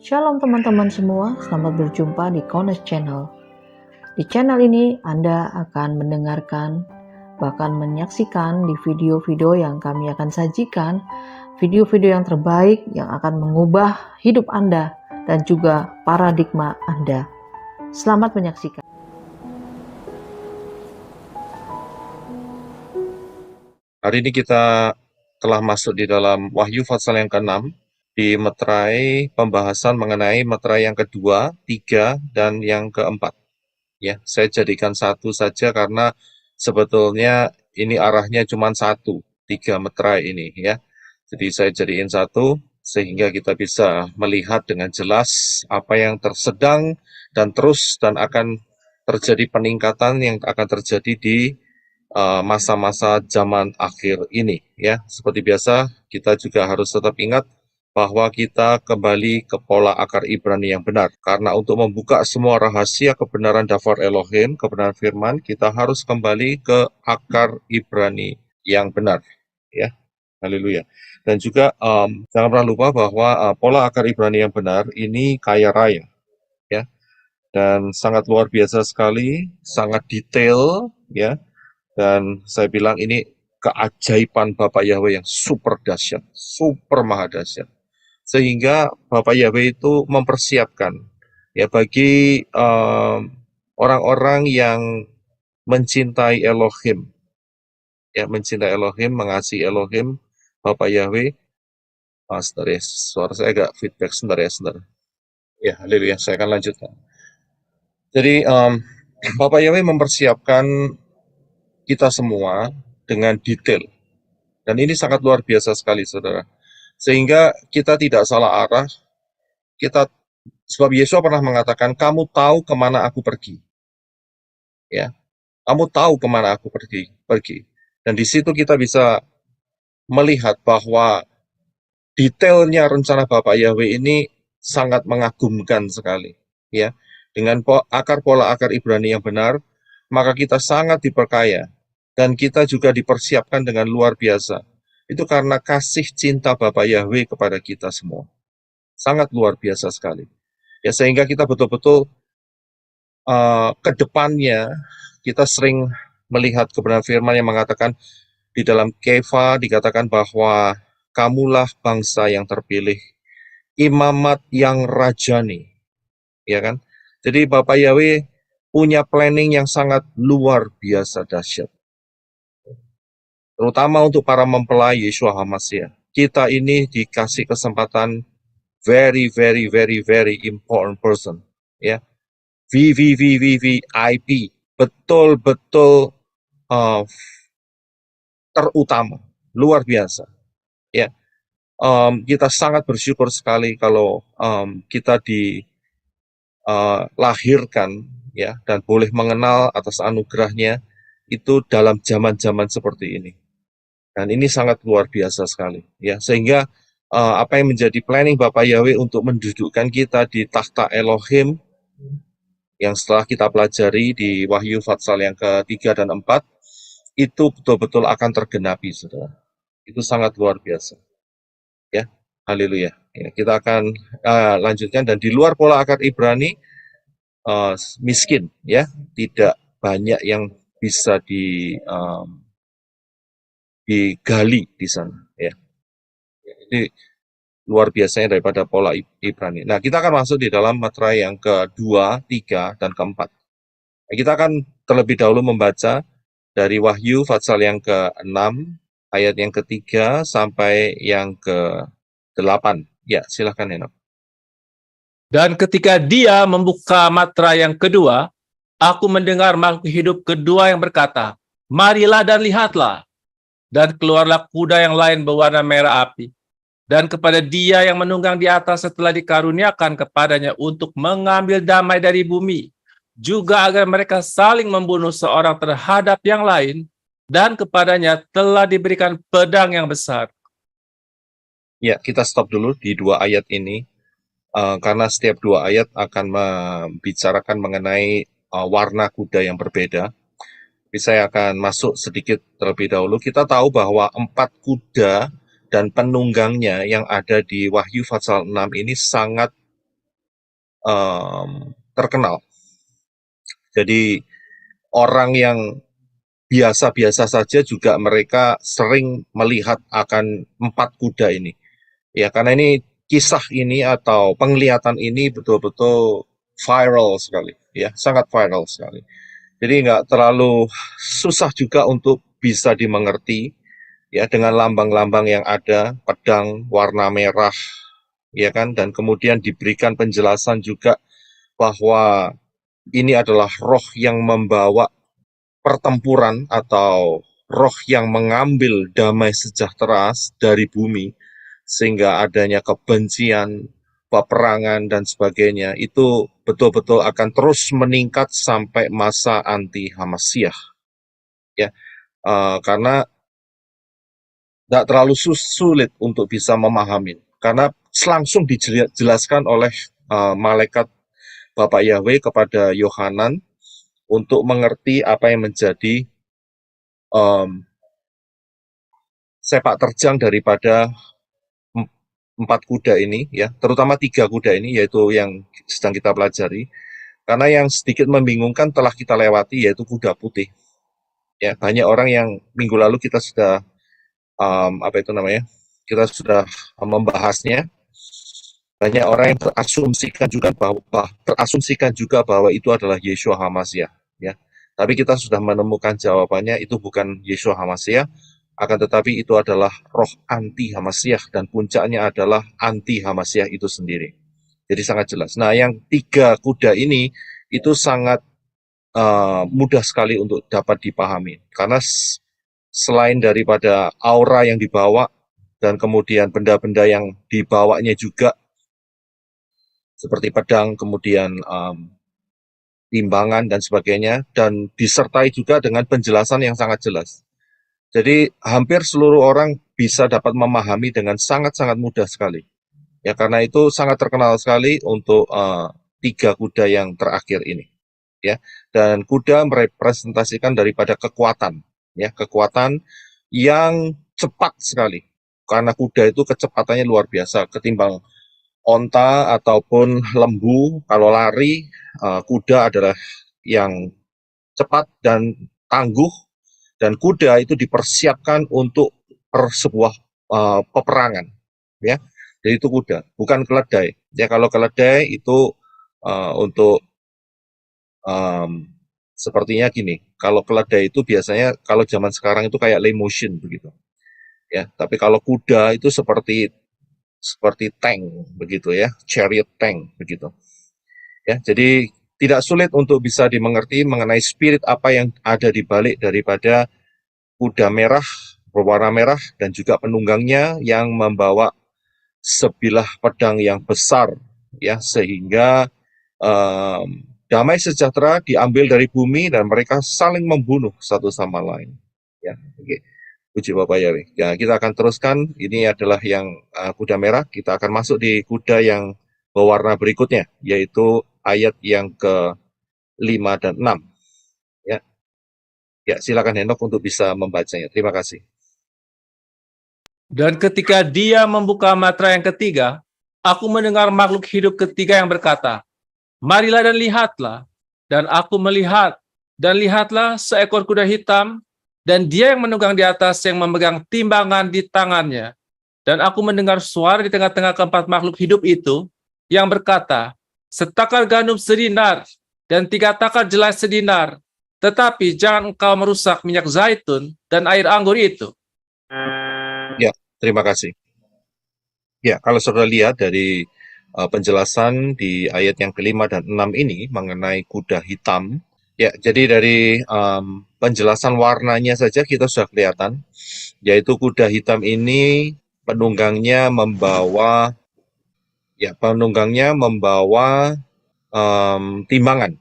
Shalom teman-teman semua, selamat berjumpa di Kones Channel. Di channel ini Anda akan mendengarkan, bahkan menyaksikan di video-video yang kami akan sajikan, video-video yang terbaik yang akan mengubah hidup Anda dan juga paradigma Anda. Selamat menyaksikan. Hari ini kita telah masuk di dalam Wahyu pasal yang ke-6 di meterai pembahasan mengenai meterai yang kedua, 3, dan yang keempat. Ya, saya jadikan satu saja karena sebetulnya ini arahnya cuma satu, 3 meterai ini ya. Jadi saya jadiin satu sehingga kita bisa melihat dengan jelas apa yang tersedang dan terus dan akan terjadi peningkatan yang akan terjadi di masa-masa zaman akhir ini ya. Seperti biasa kita juga harus tetap ingat bahwa kita kembali ke pola akar Ibrani yang benar. Karena untuk membuka semua rahasia kebenaran Davar Elohim, kebenaran firman, kita harus kembali ke akar Ibrani yang benar ya. Haleluya. Dan juga jangan pernah lupa bahwa pola akar Ibrani yang benar ini kaya raya ya. Dan sangat luar biasa sekali, sangat detail ya. Dan saya bilang ini keajaiban Bapak Yahweh yang super dahsyat, super maha dahsyat. Sehingga Bapak Yahweh itu mempersiapkan ya bagi orang-orang yang mencintai Elohim, ya mencintai Elohim, mengasihi Elohim, Bapak Yahweh. Sebentar ya, suara saya agak feedback sebentar ya, sebentar. Ya, haleluya, saya akan lanjutkan. Jadi Bapak Yahweh mempersiapkan kita semua dengan detail. Dan ini sangat luar biasa sekali, saudara. Sehingga kita tidak salah arah. Sebab Yesus pernah mengatakan, kamu tahu kemana aku pergi. Ya, kamu tahu kemana aku pergi. Dan di situ kita bisa melihat bahwa detailnya rencana Bapak Yahweh ini sangat mengagumkan sekali. Ya, dengan pola akar Ibrani yang benar, maka kita sangat diperkaya. Dan kita juga dipersiapkan dengan luar biasa. Itu karena kasih cinta Bapak Yahweh kepada kita semua. Sangat luar biasa sekali. Ya, sehingga kita betul-betul ke depannya kita sering melihat kebenaran firman yang mengatakan di dalam Kefa dikatakan bahwa kamulah bangsa yang terpilih, imamat yang rajani. Ya kan? Jadi Bapak Yahweh punya planning yang sangat luar biasa dahsyat. Terutama untuk para mempelai Yeshua HaMashiach. Kita ini dikasih kesempatan very important person. Ya, VVIP, betul-betul terutama, luar biasa. Ya, kita sangat bersyukur sekali kalau kita dilahirkan ya dan boleh mengenal atas anugerahnya itu dalam zaman-zaman seperti ini. Dan ini sangat luar biasa sekali, ya. Sehingga apa yang menjadi planning Bapak Yahweh untuk mendudukkan kita di takhta Elohim, yang setelah kita pelajari di Wahyu pasal yang ke-3 dan 4, itu betul-betul akan tergenapi, saudara. Itu sangat luar biasa, ya. Haleluya. Ya, kita akan lanjutkan, dan di luar pola akar Ibrani, miskin, ya, tidak banyak yang bisa digali di sana, ya. Jadi luar biasanya daripada pola Ibrani. Nah, kita akan masuk di dalam meterai yang kedua, 3, dan keempat. Nah, kita akan terlebih dahulu membaca dari Wahyu pasal yang ke-6, ayat yang ke-3 sampai yang ke-8. Ya, silakan Henok. Dan ketika dia membuka meterai yang kedua, aku mendengar makhluk hidup kedua yang berkata, marilah dan lihatlah. Dan keluarlah kuda yang lain berwarna merah api. Dan kepada dia yang menunggang di atas setelah dikaruniakan kepadanya untuk mengambil damai dari bumi, juga agar mereka saling membunuh seorang terhadap yang lain, dan kepadanya telah diberikan pedang yang besar. Ya, kita stop dulu di 2 ayat ini, karena setiap 2 ayat akan membicarakan mengenai warna kuda yang berbeda. Tapi saya akan masuk sedikit terlebih dahulu. Kita tahu bahwa 4 kuda dan penunggangnya yang ada di Wahyu pasal 6 ini sangat terkenal. Jadi orang yang biasa-biasa saja juga mereka sering melihat akan 4 kuda ini. Ya, karena ini kisah ini atau penglihatan ini betul-betul viral sekali, ya, sangat viral sekali. Jadi nggak terlalu susah juga untuk bisa dimengerti, ya, dengan lambang-lambang yang ada, pedang warna merah, ya kan, dan kemudian diberikan penjelasan juga bahwa ini adalah roh yang membawa pertempuran atau roh yang mengambil damai sejahtera dari bumi, sehingga adanya kebencian, peperangan, dan sebagainya, itu betul-betul akan terus meningkat sampai masa anti Hamasyah. Ya, karena nggak terlalu sulit untuk bisa memahami, karena langsung dijelaskan oleh malaikat Bapak Yahweh kepada Yohanan untuk mengerti apa yang menjadi sepak terjang daripada 4 kuda ini, ya, terutama 3 kuda ini, yaitu yang sedang kita pelajari. Karena yang sedikit membingungkan telah kita lewati, yaitu kuda putih. Ya, banyak orang yang minggu lalu kita sudah kita sudah membahasnya. Banyak orang yang terasumsikan juga bahwa itu adalah Yeshua HaMashiach, ya. Tapi kita sudah menemukan jawabannya, itu bukan Yeshua HaMashiach, akan tetapi itu adalah roh anti Hamasyiah, dan puncaknya adalah anti Hamasyiah itu sendiri. Jadi sangat jelas. Nah, yang 3 kuda ini itu sangat mudah sekali untuk dapat dipahami, karena selain daripada aura yang dibawa dan kemudian benda-benda yang dibawanya juga seperti pedang, kemudian timbangan dan sebagainya, dan disertai juga dengan penjelasan yang sangat jelas. Jadi hampir seluruh orang bisa dapat memahami dengan sangat-sangat mudah sekali. Ya, karena itu sangat terkenal sekali untuk 3 kuda yang terakhir ini. Ya, dan kuda merepresentasikan daripada kekuatan, ya, kekuatan yang cepat sekali. Karena kuda itu kecepatannya luar biasa ketimbang onta ataupun lembu. Kalau lari, kuda adalah yang cepat dan tangguh, dan kuda itu dipersiapkan untuk sebuah peperangan, ya. Jadi itu kuda, bukan keledai. Ya, kalau keledai itu untuk sepertinya gini, kalau keledai itu biasanya kalau zaman sekarang itu kayak limousine begitu, ya. Tapi kalau kuda itu seperti tank begitu, ya, chariot tank begitu. Ya, jadi tidak sulit untuk bisa dimengerti mengenai spirit apa yang ada di balik daripada kuda merah, berwarna merah, dan juga penunggangnya yang membawa sebilah pedang yang besar, ya, sehingga damai sejahtera diambil dari bumi dan mereka saling membunuh satu sama lain. Ya, oke. Puji Bapak Yahweh. Ya, kita akan teruskan. Ini adalah yang kuda merah. Kita akan masuk di kuda yang berwarna berikutnya, yaitu ayat yang ke-5 dan 6. Ya. Ya, silakan Henok untuk bisa membacanya. Terima kasih. Dan ketika dia membuka matra yang ketiga, aku mendengar makhluk hidup ketiga yang berkata, "Marilah dan lihatlah." Dan aku melihat, dan lihatlah seekor kuda hitam, dan dia yang menunggang di atas yang memegang timbangan di tangannya. Dan aku mendengar suara di tengah-tengah keempat makhluk hidup itu, yang berkata, "Setakar gandum sedinar, dan 3 takar jelai sedinar, tetapi jangan engkau merusak minyak zaitun dan air anggur itu." Ya, terima kasih. Ya, kalau saudara lihat dari penjelasan di ayat yang ke-5 dan 6 ini mengenai kuda hitam, ya, jadi dari penjelasan warnanya saja kita sudah kelihatan, yaitu kuda hitam ini penunggangnya membawa timbangan,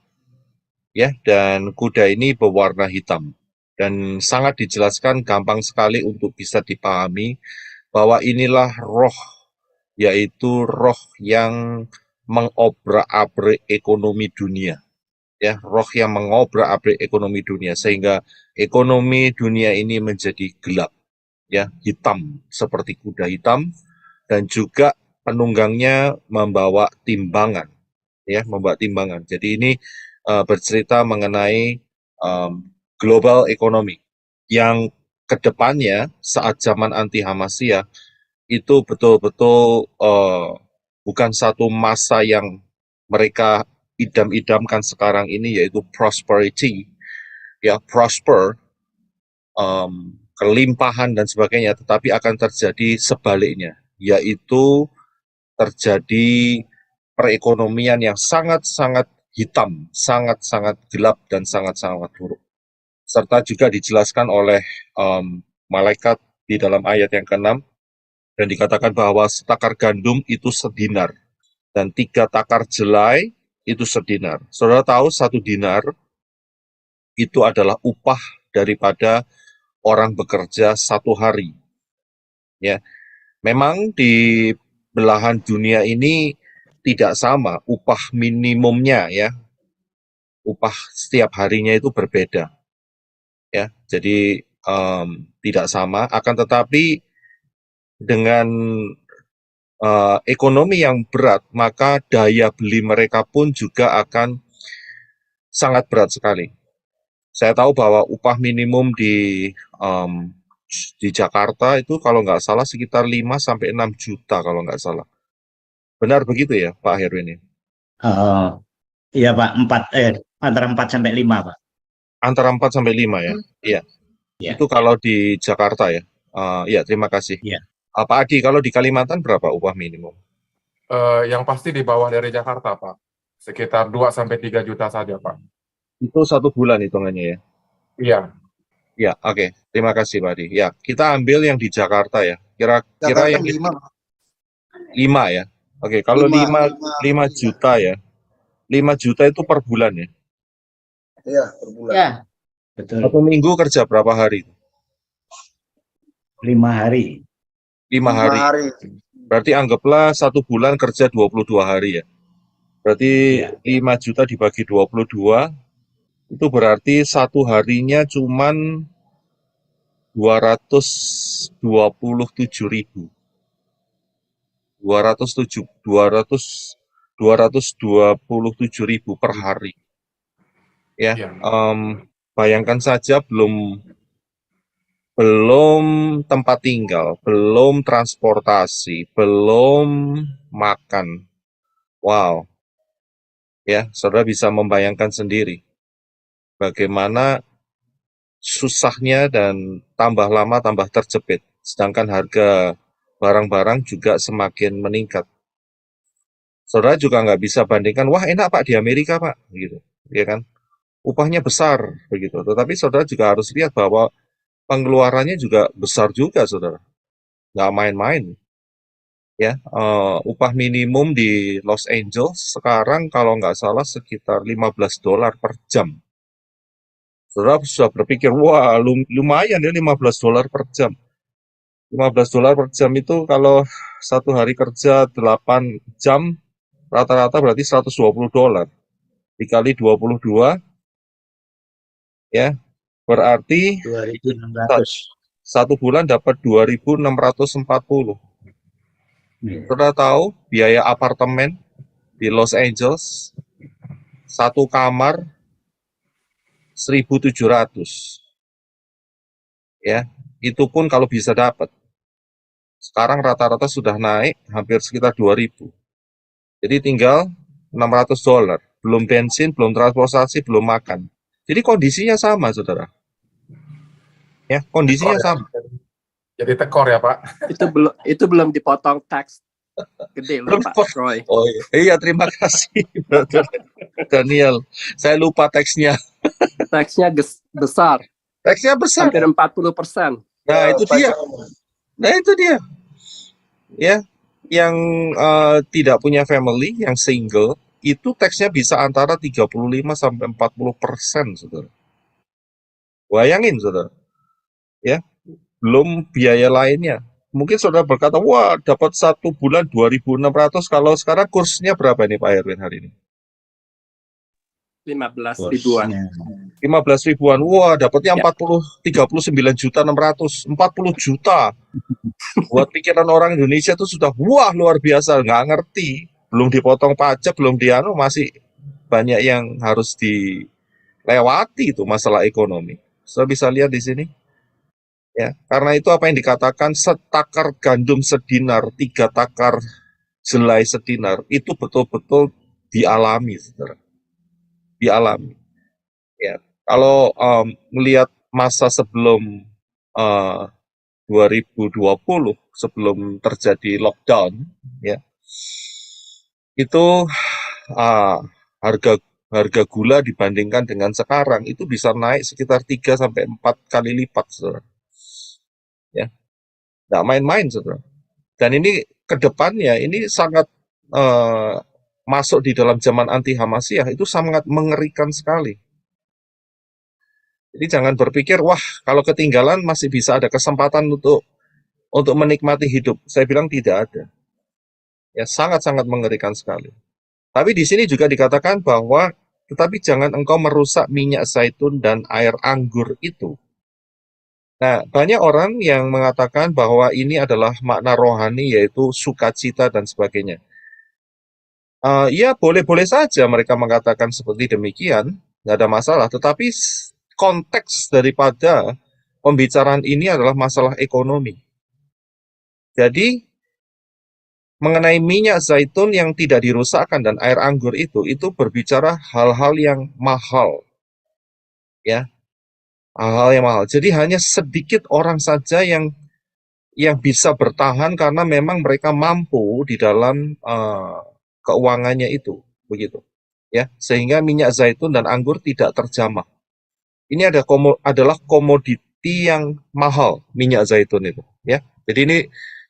ya, dan kuda ini berwarna hitam, dan sangat dijelaskan gampang sekali untuk bisa dipahami bahwa inilah roh, yaitu roh yang mengobrak-abrik ekonomi dunia, ya, roh yang mengobrak-abrik ekonomi dunia sehingga ekonomi dunia ini menjadi gelap, ya, hitam seperti kuda hitam, dan juga penunggangnya membawa timbangan, ya, membawa timbangan. Jadi ini bercerita mengenai global economy yang kedepannya saat zaman anti Hamasiyah itu betul-betul bukan satu masa yang mereka idam-idamkan sekarang ini, yaitu prosperity, ya, prosper, kelimpahan dan sebagainya, tetapi akan terjadi sebaliknya, yaitu terjadi perekonomian yang sangat-sangat hitam, sangat-sangat gelap, dan sangat-sangat buruk. Serta juga dijelaskan oleh malaikat di dalam ayat yang ke-6, dan dikatakan bahwa setakar gandum itu sedinar, dan 3 takar jelai itu sedinar. Saudara tahu 1 dinar itu adalah upah daripada orang bekerja 1 hari. Ya, memang di belahan dunia ini tidak sama upah minimumnya, ya. Upah setiap harinya itu berbeda, ya. Jadi tidak sama. Akan tetapi dengan ekonomi yang berat, maka daya beli mereka pun juga akan sangat berat sekali. Saya tahu bahwa upah minimum di Jakarta itu kalau nggak salah sekitar 5 sampai 6 juta kalau nggak salah. Benar begitu ya, Pak Herwin? Iya Pak, antara 4 sampai 5 Pak. Antara 4 sampai 5 ya? Iya. Ya. Itu kalau di Jakarta ya? Ya, terima kasih. Iya. Pak Adi, kalau di Kalimantan berapa upah minimum? Yang pasti di bawah dari Jakarta, Pak. Sekitar 2 sampai 3 juta saja, Pak. Itu 1 bulan hitungannya ya? Iya. Ya, oke. Terima kasih Pak Adi. Ya, kita ambil yang di Jakarta ya. Kira-kira yang 5 ya? Oke, kalau 5 juta ya. 5 juta itu per bulan ya? Iya, per bulan. Ya, betul. 1 minggu kerja berapa hari? 5 hari. 5 hari. Berarti anggaplah 1 bulan kerja 22 hari ya. Berarti Ya. 5 juta dibagi 22, itu berarti 1 harinya cuman 227.000. 227.000 per hari. Ya, Iya. bayangkan saja belum tempat tinggal, belum transportasi, belum makan. Wow. Ya, saudara bisa membayangkan sendiri bagaimana susahnya dan tambah lama tambah terjepit. Sedangkan harga barang-barang juga semakin meningkat. Saudara juga nggak bisa bandingkan, wah enak Pak di Amerika Pak, gitu, ya kan? Upahnya besar, begitu. Tetapi saudara juga harus lihat bahwa pengeluarannya juga besar juga, saudara. Nggak main-main. Ya, upah minimum di Los Angeles sekarang kalau nggak salah sekitar $15 per jam. Saudara sudah berpikir, wah lumayan ya $15 per jam. $15 per jam itu kalau 1 hari kerja 8 jam, rata-rata berarti $120. Dikali 22, ya, berarti 2.600. 1 bulan dapat 2.640. Saudara tahu biaya apartemen di Los Angeles 1 kamar 1.700. Ya, itu pun kalau bisa dapat. Sekarang rata-rata sudah naik hampir sekitar 2.000. Jadi tinggal $600. Belum bensin, belum transportasi, belum makan. Jadi kondisinya sama, saudara. Ya, kondisinya sama. Jadi tekor ya, Pak. Itu belum dipotong tax gede loh Pak Roy. Oh iya, terima kasih Brother Daniel. Saya lupa teksnya. Taxnya besar, Teksnya besar. hampir 40%. Nah, itu dia. Ya, yang tidak punya family, yang single, itu teksnya bisa antara 35 sampai 40%, saudara. Bayangin, saudara. Ya, belum biaya lainnya. Mungkin saudara berkata, wah dapat 1 bulan 2.600, kalau sekarang kursnya berapa nih Pak Herwin hari ini? 15 ribuan. 15 ribuan, wah dapatnya 39.600, 40 juta. Buat pikiran orang Indonesia itu sudah wah luar biasa, nggak ngerti belum dipotong pajak, belum dianu, masih banyak yang harus dilewati itu masalah ekonomi. Saya bisa lihat di sini. Ya, karena itu apa yang dikatakan setakar gandum sedinar, 3 takar jelai sedinar, itu betul-betul dialami, saudara. Dialami. Ya, kalau melihat masa sebelum 2020, sebelum terjadi lockdown, ya, itu harga harga gula dibandingkan dengan sekarang itu bisa naik sekitar 3 sampai 4 kali lipat, saudara. Ya, nggak main-main, saudara. Dan ini ke depannya ini sangat masuk di dalam zaman anti Hamasiyah itu sangat mengerikan sekali. Jadi jangan berpikir, wah kalau ketinggalan masih bisa ada kesempatan untuk menikmati hidup. Saya bilang tidak ada. Ya, sangat-sangat mengerikan sekali. Tapi di sini juga dikatakan bahwa tetapi jangan engkau merusak minyak zaitun dan air anggur itu. Nah, banyak orang yang mengatakan bahwa ini adalah makna rohani, yaitu sukacita dan sebagainya. Ya, boleh-boleh saja mereka mengatakan seperti demikian, nggak ada masalah. Tetapi konteks daripada pembicaraan ini adalah masalah ekonomi. Jadi, mengenai minyak zaitun yang tidak dirusakkan dan air anggur itu berbicara hal-hal yang mahal. Ya, hal-hal yang mahal. Jadi hanya sedikit orang saja yang bisa bertahan karena memang mereka mampu di dalam keuangannya itu, begitu. Ya, sehingga minyak zaitun dan anggur tidak terjamah. Ini adalah komoditi yang mahal, minyak zaitun itu, ya. Jadi ini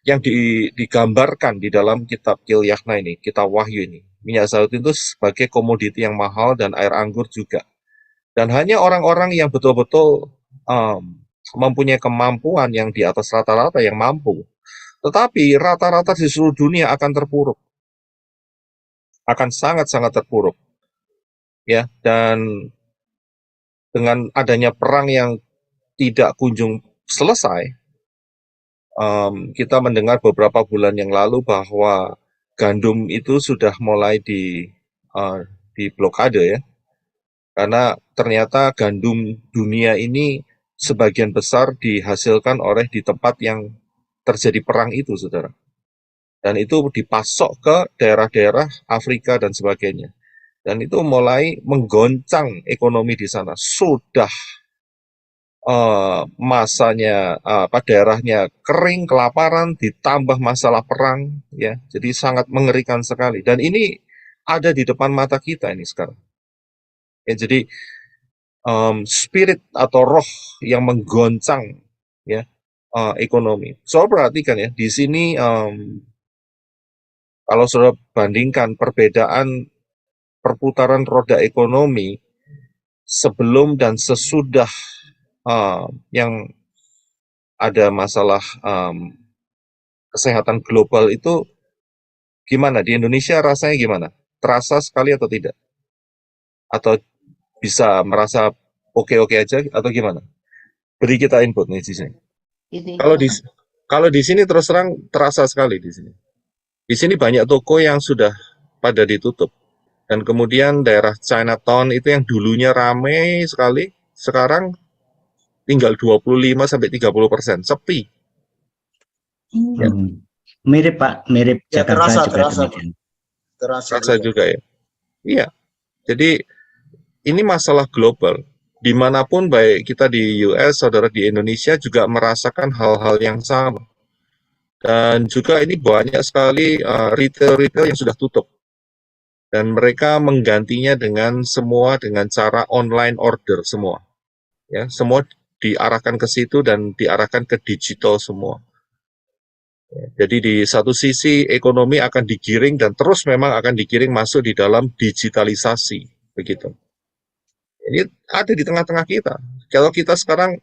yang digambarkan di dalam kitab Kilyahna ini, kitab Wahyu ini. Minyak zaitun itu sebagai komoditi yang mahal dan air anggur juga. Dan hanya orang-orang yang betul-betul mempunyai kemampuan yang di atas rata-rata yang mampu. Tetapi rata-rata di seluruh dunia akan terpuruk. Akan sangat-sangat terpuruk. Ya, dan dengan adanya perang yang tidak kunjung selesai, kita mendengar beberapa bulan yang lalu bahwa gandum itu sudah mulai di blokade, ya. Karena ternyata gandum dunia ini sebagian besar dihasilkan oleh di tempat yang terjadi perang itu, saudara. Dan itu dipasok ke daerah-daerah Afrika dan sebagainya. Dan itu mulai menggoncang ekonomi di sana. Sudah masanya daerahnya kering, kelaparan, ditambah masalah perang, ya. Jadi sangat mengerikan sekali. Dan ini ada di depan mata kita ini sekarang. Ya, jadi spirit atau roh yang menggoncang, ya, ekonomi. So perhatikan ya, di sini kalau sudah bandingkan perbedaan perputaran roda ekonomi sebelum dan sesudah yang ada masalah kesehatan global itu gimana? Di Indonesia rasanya gimana? Terasa sekali atau tidak? Atau bisa merasa oke-oke aja atau gimana? Beri kita input nih di sini. Kalau di sini terus terang terasa sekali di sini. Di sini banyak toko yang sudah pada ditutup. Dan kemudian daerah Chinatown itu yang dulunya ramai sekali, sekarang tinggal 25-30%, sepi. Ya. Mirip Pak, mirip Ya, Jakarta juga terasa, demikian. Terasa juga ya. Iya. Jadi ini masalah global. Dimanapun baik kita di US, saudara di Indonesia juga merasakan hal-hal yang sama. Dan juga ini banyak sekali retail-retail yang sudah tutup. Dan mereka menggantinya dengan cara online order semua. Ya, semua diarahkan ke situ dan diarahkan ke digital semua. Ya, jadi di satu sisi ekonomi akan digiring dan terus memang akan digiring masuk di dalam digitalisasi, begitu. Ini ada di tengah-tengah kita. Kalau kita sekarang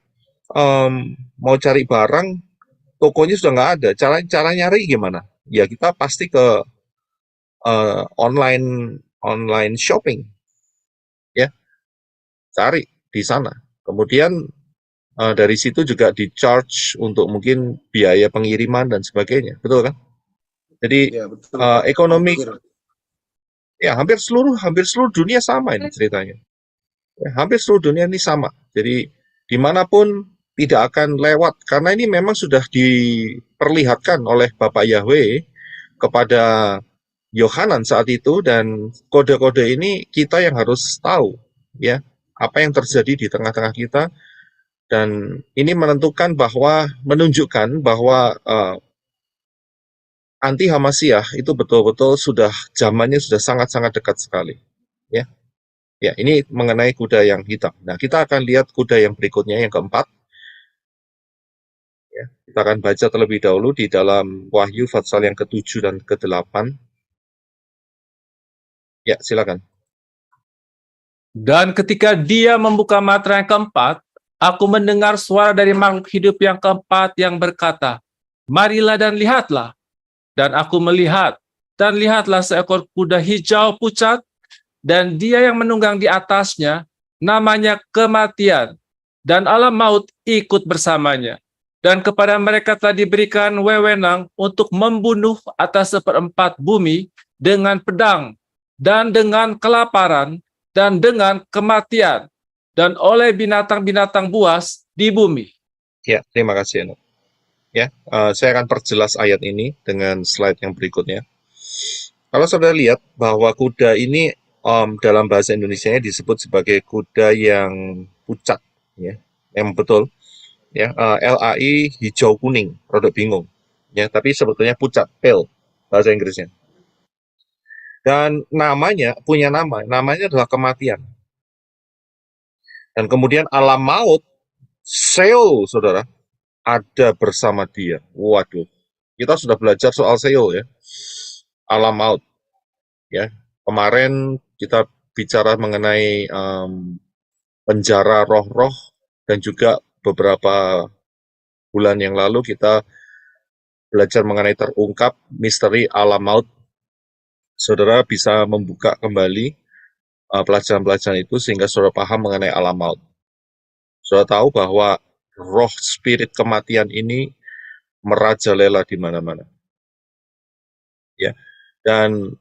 mau cari barang, tokonya sudah nggak ada. Cara nyari gimana? Ya kita pasti ke online shopping, ya, cari di sana. Kemudian dari situ juga di-charge untuk mungkin biaya pengiriman dan sebagainya, betul kan? Jadi Ya, betul. Ya, hampir seluruh dunia sama ini ceritanya. Ya, hampir seluruh dunia ini sama. Jadi dimanapun tidak akan lewat karena ini memang sudah diperlihatkan oleh Bapak Yahweh kepada Yohanan saat itu, dan kode-kode ini kita yang harus tahu ya apa yang terjadi di tengah-tengah kita, dan ini menunjukkan bahwa anti Hamasiah itu betul-betul zamannya sudah sangat-sangat dekat sekali ya. Ya, ini mengenai kuda yang hitam. Nah, kita akan lihat kuda yang berikutnya, yang keempat. Ya, kita akan baca terlebih dahulu di dalam Wahyu pasal yang ke-7 dan ke-8. Ya, silakan. Dan ketika dia membuka matra yang keempat, aku mendengar suara dari makhluk hidup yang keempat yang berkata, "Marilah dan lihatlah." Dan aku melihat, dan lihatlah seekor kuda hijau pucat, dan dia yang menunggang di atasnya, namanya Kematian, dan alam maut ikut bersamanya. Dan kepada mereka telah diberikan wewenang untuk membunuh atas 1/4 bumi dengan pedang, dan dengan kelaparan, dan dengan kematian, dan oleh binatang-binatang buas di bumi. Ya, terima kasih, Eno. Ya, saya akan perjelas ayat ini dengan slide yang berikutnya. Kalau saudara lihat bahwa kuda ini dalam bahasa Indonesianya disebut sebagai kuda yang pucat, ya, yang betul, ya, LAI hijau kuning, rodok bingung, ya, tapi sebetulnya pucat, pale bahasa Inggrisnya. Dan namanya adalah kematian. Dan kemudian alam maut, Sheol, saudara, ada bersama dia. Waduh, kita sudah belajar soal Sheol ya, alam maut. Ya, kemarin kita bicara mengenai penjara roh-roh, dan juga beberapa bulan yang lalu kita belajar mengenai terungkap misteri alam maut. Saudara bisa membuka kembali pelajaran-pelajaran itu sehingga saudara paham mengenai alam maut. Saudara tahu bahwa roh spirit kematian ini merajalela di mana-mana. Ya. Dan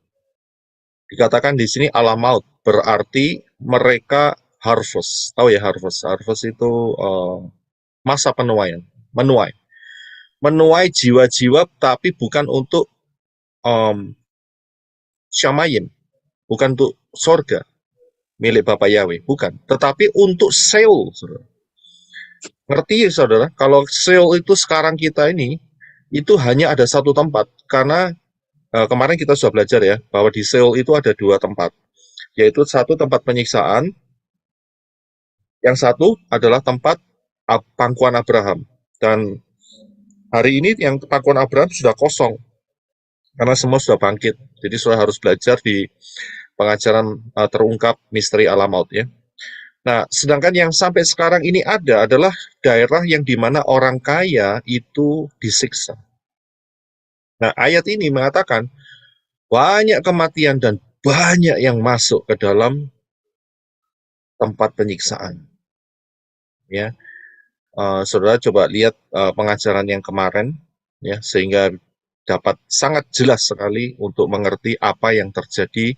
dikatakan di sini alam maut berarti mereka harvest. Tahu ya harvest? Harvest itu masa penuaian, menuai. Menuai jiwa-jiwa, tapi bukan untuk syamayim, bukan untuk sorga milik Bapak Yahweh, bukan. Tetapi untuk Sheol, saudara. Ngerti ya saudara, kalau Sheol itu sekarang kita ini, itu hanya ada satu tempat, karena kemarin kita sudah belajar ya, bahwa di Sheol itu ada dua tempat, yaitu satu tempat penyiksaan, yang satu adalah tempat pangkuan Abraham. Dan hari ini yang pangkuan Abraham sudah kosong, karena semua sudah bangkit. Jadi sudah harus belajar di pengajaran terungkap misteri alam maut ya. Nah, sedangkan yang sampai sekarang ini adalah daerah yang dimana orang kaya itu disiksa. Nah, ayat ini mengatakan banyak kematian dan banyak yang masuk ke dalam tempat penyiksaan. Ya, saudara coba lihat pengajaran yang kemarin, ya, sehingga dapat sangat jelas sekali untuk mengerti apa yang terjadi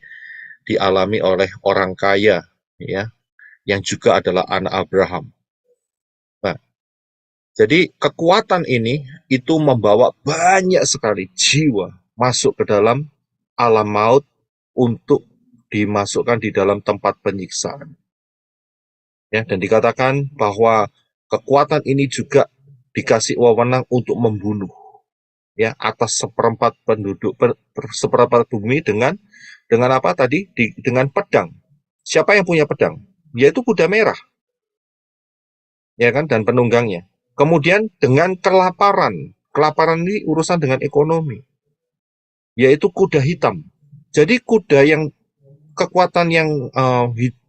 dialami oleh orang kaya, ya, yang juga adalah anak Abraham. Nah, jadi kekuatan ini itu membawa banyak sekali jiwa masuk ke dalam alam maut untuk dimasukkan di dalam tempat penyiksaan. Ya, dan dikatakan bahwa kekuatan ini juga dikasih wewenang untuk membunuh, ya, atas 1/4 penduduk, 1/4 bumi dengan apa tadi? Dengan pedang. Siapa yang punya pedang? Yaitu kuda merah, ya kan, dan penunggangnya. Kemudian dengan kelaparan ini urusan dengan ekonomi, yaitu kuda hitam. Jadi kuda yang kekuatan yang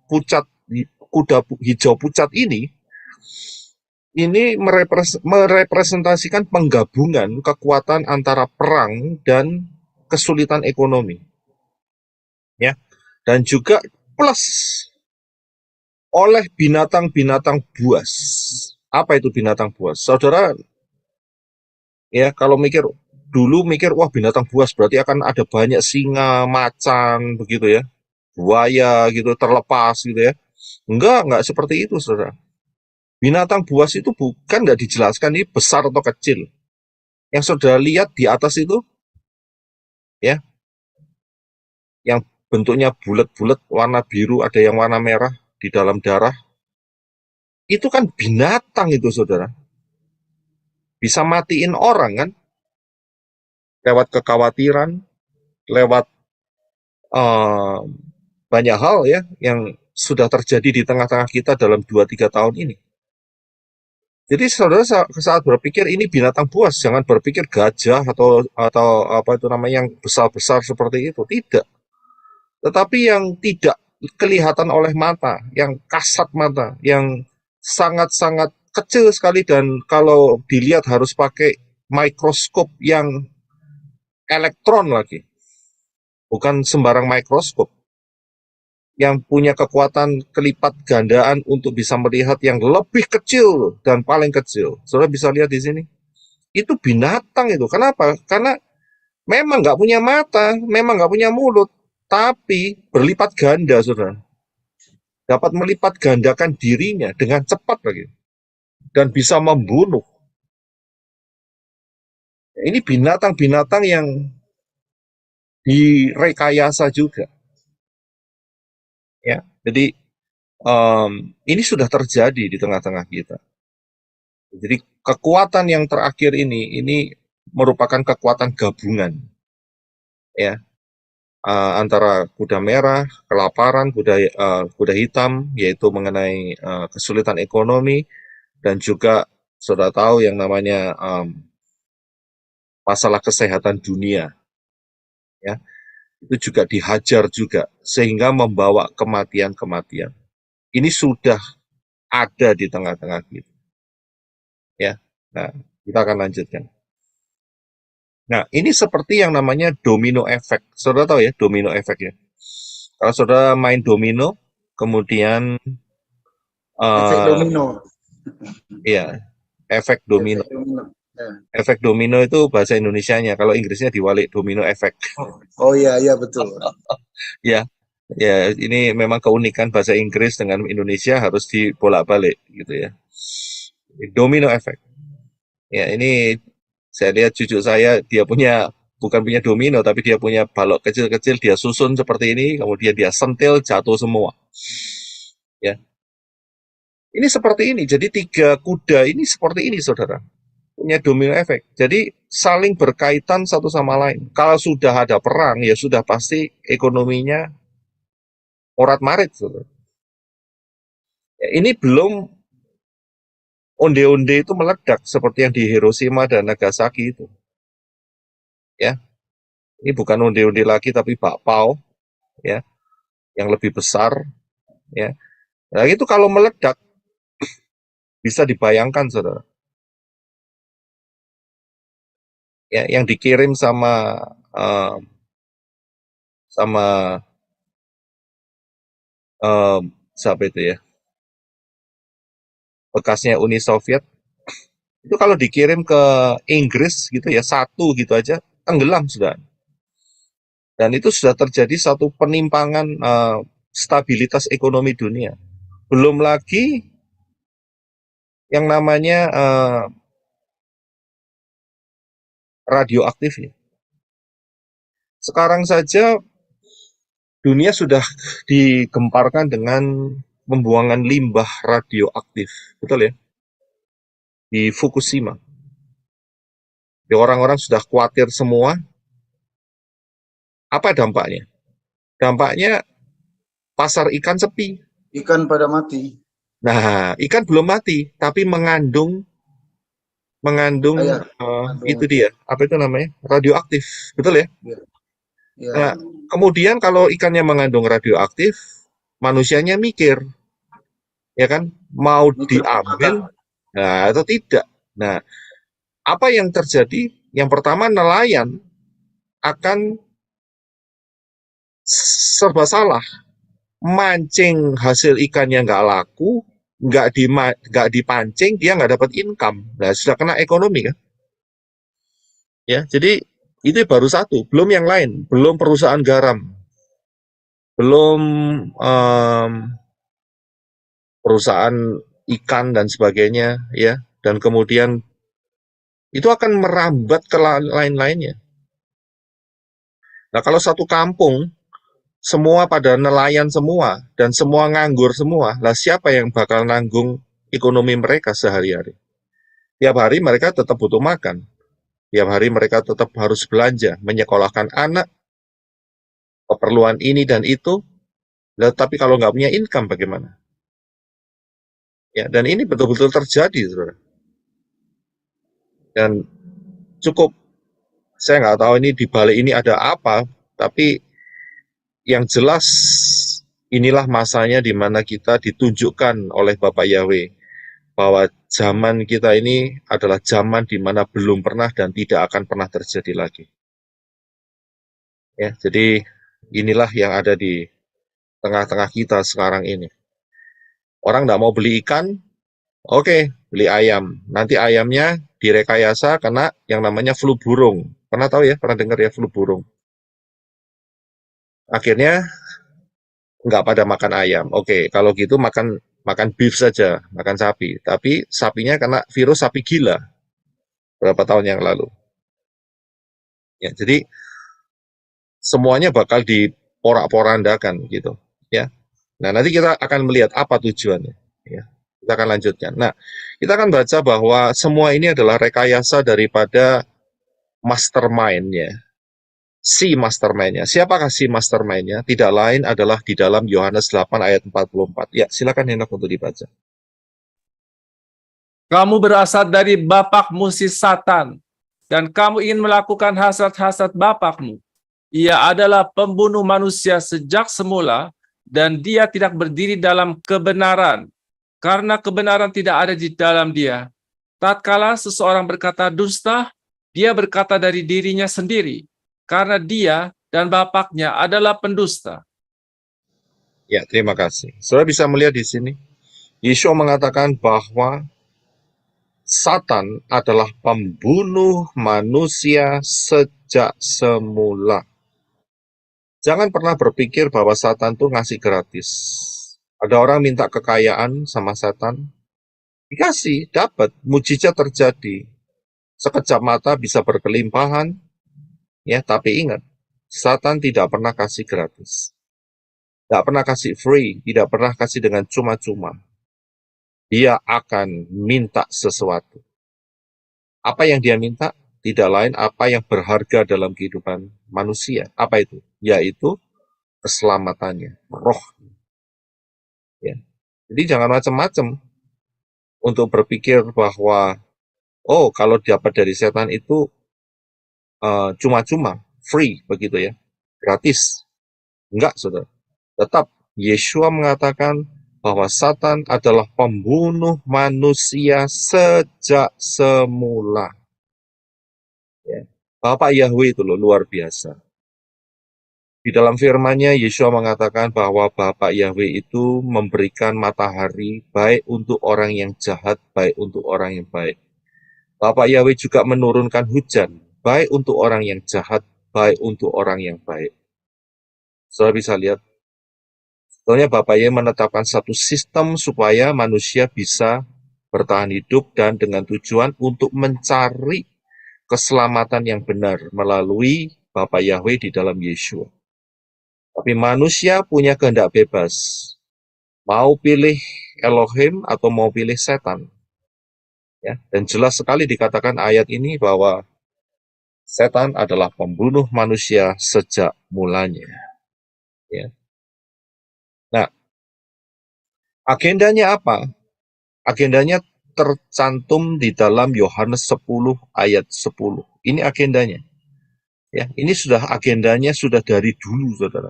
pucat, kuda hijau pucat ini merepresentasikan penggabungan kekuatan antara perang dan kesulitan ekonomi, ya, dan juga plus oleh binatang-binatang buas. Apa itu binatang buas? Saudara, ya, kalau mikir dulu mikir, wah binatang buas berarti akan ada banyak singa, macan, begitu ya, buaya gitu, terlepas gitu ya. Enggak seperti itu, saudara. Binatang buas itu bukan nggak dijelaskan ini besar atau kecil. Yang saudara lihat di atas itu, ya, yang bentuknya bulat-bulat, warna biru, ada yang warna merah di dalam darah, itu kan binatang itu, saudara. Bisa matiin orang kan, lewat kekhawatiran, lewat eh, banyak hal ya yang sudah terjadi di tengah-tengah kita dalam 2-3 tahun ini. Jadi saudara saat berpikir ini binatang buas, jangan berpikir gajah atau apa itu namanya yang besar-besar seperti itu. Tidak. Tetapi yang tidak kelihatan oleh mata, yang kasat mata, yang sangat-sangat kecil sekali dan kalau dilihat harus pakai mikroskop yang elektron lagi. Bukan sembarang mikroskop. Yang punya kekuatan kelipat gandaan untuk bisa melihat yang lebih kecil dan paling kecil. Saudara bisa lihat di sini. Itu binatang itu. Kenapa? Karena memang nggak punya mata, memang nggak punya mulut, tapi berlipat ganda, saudara. Dapat melipat gandakan dirinya dengan cepat lagi. Dan bisa membunuh. Ini binatang-binatang yang direkayasa juga. Ya, jadi ini sudah terjadi di tengah-tengah kita. Jadi kekuatan yang terakhir ini merupakan kekuatan gabungan, ya, antara kuda merah, kelaparan, kuda hitam, yaitu mengenai kesulitan ekonomi, dan juga sudah tahu yang namanya masalah kesehatan dunia, ya, itu juga dihajar juga sehingga membawa kematian-kematian. Ini sudah ada di tengah-tengah kita. Ya, nah kita akan lanjutkan. Nah, ini seperti yang namanya domino effect. Saudara tahu ya domino effect ya. Kalau saudara main domino, kemudian Efek domino. ya efek domino. Efek domino. Ya. Efek domino itu bahasa Indonesianya. Kalau Inggrisnya diwalik domino effect. Oh iya betul. Ya, ya ini memang keunikan bahasa Inggris dengan Indonesia harus dibolak-balik gitu ya. Domino effect. Ya, ini saya lihat cucu saya, dia bukan punya domino, tapi dia punya balok kecil-kecil, dia susun seperti ini, kemudian dia sentil, jatuh semua. Ya, ini seperti ini. Jadi 3 kuda ini seperti ini, saudara. Punya domino effect. Jadi saling berkaitan satu sama lain. Kalau sudah ada perang, ya sudah pasti ekonominya morat-marit, saudara. Ya, ini belum onde-onde itu meledak seperti yang di Hiroshima dan Nagasaki itu. Ya, ini bukan onde-onde lagi tapi bakpao, ya, yang lebih besar, ya. Nah, itu kalau meledak bisa dibayangkan, saudara. Ya, yang dikirim sama siapa itu ya? Bekasnya Uni Soviet. Itu kalau dikirim ke Inggris gitu ya, 1 gitu aja tenggelam sudah. Dan itu sudah terjadi satu penimpangan stabilitas ekonomi dunia. Belum lagi yang namanya radioaktif ya. Sekarang saja dunia sudah digemparkan dengan pembuangan limbah radioaktif, betul ya? Di Fukushima. Ya, orang-orang sudah khawatir semua. Apa dampaknya? Dampaknya pasar ikan sepi. Ikan pada mati. Nah, ikan belum mati, tapi mengandung itu dia, apa itu namanya? Radioaktif, betul ya? Ya. Nah, kemudian kalau ikannya mengandung radioaktif, manusianya mikir, ya kan, mau diambil, nah atau tidak. Nah, apa yang terjadi? Yang pertama, nelayan akan serba salah. Mancing hasil ikannya nggak laku, nggak dipancing, dia nggak dapat income. Nah, sudah kena ekonomi kan? Ya, jadi itu baru satu, belum yang lain, belum perusahaan garam, belum perusahaan ikan dan sebagainya, ya, dan kemudian itu akan merambat ke lain-lainnya. Nah, kalau satu kampung semua pada nelayan semua dan semua nganggur semua, lah siapa yang bakal nanggung ekonomi mereka sehari-hari? Tiap hari mereka tetap butuh makan, tiap hari mereka tetap harus belanja, menyekolahkan anak, keperluan ini dan itu. Lah, tapi kalau nggak punya income bagaimana? Ya, dan ini betul-betul terjadi, saudara. Dan cukup, saya nggak tahu ini di balik ini ada apa, tapi yang jelas inilah masanya di mana kita ditunjukkan oleh Bapak Yahweh bahwa zaman kita ini adalah zaman di mana belum pernah dan tidak akan pernah terjadi lagi. Ya, jadi inilah yang ada di tengah-tengah kita sekarang ini. Orang nggak mau beli ikan, oke, beli ayam. Nanti ayamnya direkayasa kena yang namanya flu burung. Pernah tahu ya? Pernah dengar ya flu burung? Akhirnya nggak pada makan ayam. Oke, kalau gitu makan beef saja, makan sapi. Tapi sapinya kena virus sapi gila berapa tahun yang lalu. Ya, jadi semuanya bakal diporak-porandakan gitu. Ya. Nah, nanti kita akan melihat apa tujuannya. Ya. Kita akan lanjutkan. Nah, kita akan baca bahwa semua ini adalah rekayasa daripada mastermind-nya. Si mastermind-nya. Siapakah si mastermind-nya? Tidak lain adalah di dalam Yohanes 8 ayat 44. Ya, silakan Henok untuk dibaca. Kamu berasal dari bapakmu si Satan, dan kamu ingin melakukan hasrat-hasrat bapakmu. Ia adalah pembunuh manusia sejak semula, dan dia tidak berdiri dalam kebenaran, karena kebenaran tidak ada di dalam dia. Tatkala seseorang berkata dusta, dia berkata dari dirinya sendiri, karena dia dan bapaknya adalah pendusta. Ya, terima kasih. Saudara bisa melihat di sini, Yeshua mengatakan bahwa Satan adalah pembunuh manusia sejak semula. Jangan pernah berpikir bahwa Satan tuh ngasih gratis. Ada orang minta kekayaan sama Satan, dikasih, dapat, mujizat terjadi. Sekejap mata bisa berkelimpahan, ya. Tapi ingat, Satan tidak pernah kasih gratis, tidak pernah kasih free, tidak pernah kasih dengan cuma-cuma. Dia akan minta sesuatu. Apa yang dia minta? Tidak lain apa yang berharga dalam kehidupan manusia. Apa itu? Yaitu keselamatannya, roh. Ya. Jadi jangan macam-macam untuk berpikir bahwa, oh, kalau dapat dari setan itu cuma-cuma, free, begitu ya, gratis. Enggak, saudara. Tetap, Yeshua mengatakan bahwa Satan adalah pembunuh manusia sejak semula. Ya. Bapak Yahweh itu loh, luar biasa. Di dalam firman-Nya, Yeshua mengatakan bahwa Bapak Yahweh itu memberikan matahari baik untuk orang yang jahat, baik untuk orang yang baik. Bapak Yahweh juga menurunkan hujan, baik untuk orang yang jahat, baik untuk orang yang baik. Saudara bisa lihat, sebetulnya Bapak Yahweh menetapkan satu sistem supaya manusia bisa bertahan hidup dan dengan tujuan untuk mencari keselamatan yang benar melalui Bapak Yahweh di dalam Yeshua. Tapi manusia punya kehendak bebas, mau pilih Elohim atau mau pilih setan. Ya, dan jelas sekali dikatakan ayat ini bahwa setan adalah pembunuh manusia sejak mulanya. Ya. Nah, agendanya apa? Agendanya tercantum di dalam Yohanes 10 ayat 10. Ini agendanya. Ya, ini sudah agendanya sudah dari dulu, saudara.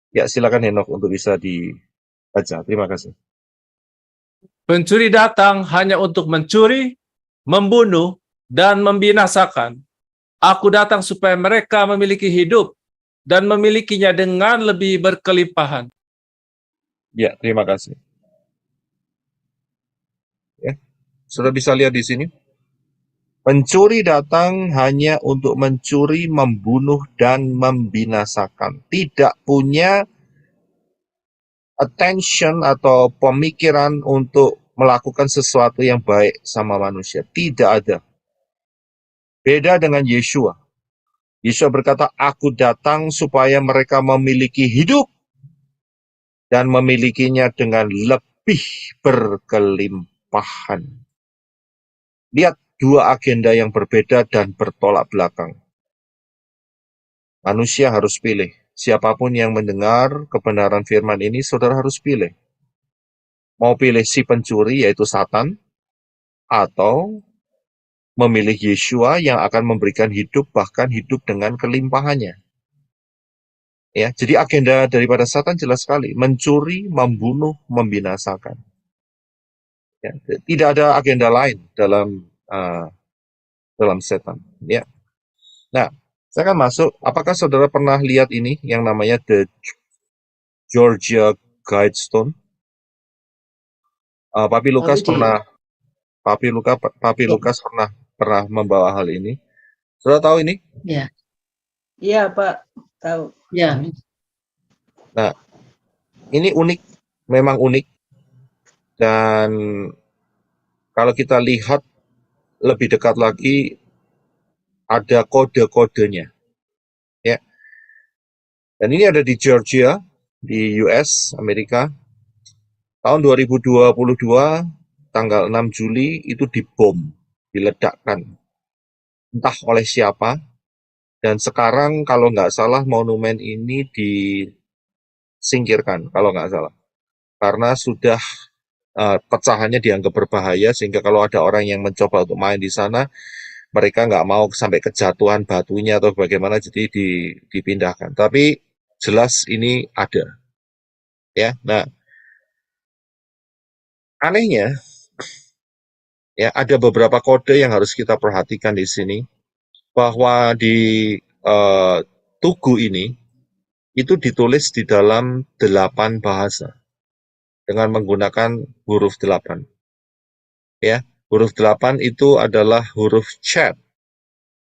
Ya, silakan Henok untuk bisa dibaca. Terima kasih. Pencuri datang hanya untuk mencuri, membunuh, dan membinasakan. Aku datang supaya mereka memiliki hidup dan memilikinya dengan lebih berkelimpahan. Ya, terima kasih. Ya, sudah bisa lihat di sini. Pencuri datang hanya untuk mencuri, membunuh, dan membinasakan. Tidak punya attention atau pemikiran untuk melakukan sesuatu yang baik sama manusia. Tidak ada. Beda dengan Yeshua. Yeshua berkata, aku datang supaya mereka memiliki hidup dan memilikinya dengan lebih berkelimpahan. Lihat dua agenda yang berbeda dan bertolak belakang. Manusia harus pilih. Siapapun yang mendengar kebenaran firman ini, saudara harus pilih. Mau pilih si pencuri, yaitu Satan, atau memilih Yeshua yang akan memberikan hidup, bahkan hidup dengan kelimpahannya. Ya, jadi agenda daripada Satan jelas sekali, mencuri, membunuh, membinasakan. Ya, tidak ada agenda lain dalam setan. Ya. Nah, saya akan masuk. Apakah saudara pernah lihat ini yang namanya The Georgia Guidestone? Papi Lukas pernah, Papi Lukas pernah membawa hal ini. Saudara tahu ini? Ya, Iya, Pak. Tahu. ya. Nah, ini unik, memang unik. Dan kalau kita lihat lebih dekat lagi, ada kode-kodenya. Ya. Dan ini ada di Georgia, di US, Amerika. Tahun 2022, tanggal 6 Juli, itu dibom, diledakkan. Entah oleh siapa. Dan sekarang kalau nggak salah monumen ini disingkirkan, kalau nggak salah. Karena sudah pecahannya dianggap berbahaya, sehingga kalau ada orang yang mencoba untuk main di sana, mereka nggak mau sampai kejatuhan batunya atau bagaimana, jadi dipindahkan. Tapi jelas ini ada. Ya, nah, anehnya, ya ada beberapa kode yang harus kita perhatikan di sini, bahwa di tugu ini itu ditulis di dalam 8 bahasa dengan menggunakan huruf 8. Ya, huruf 8 itu adalah huruf Chet,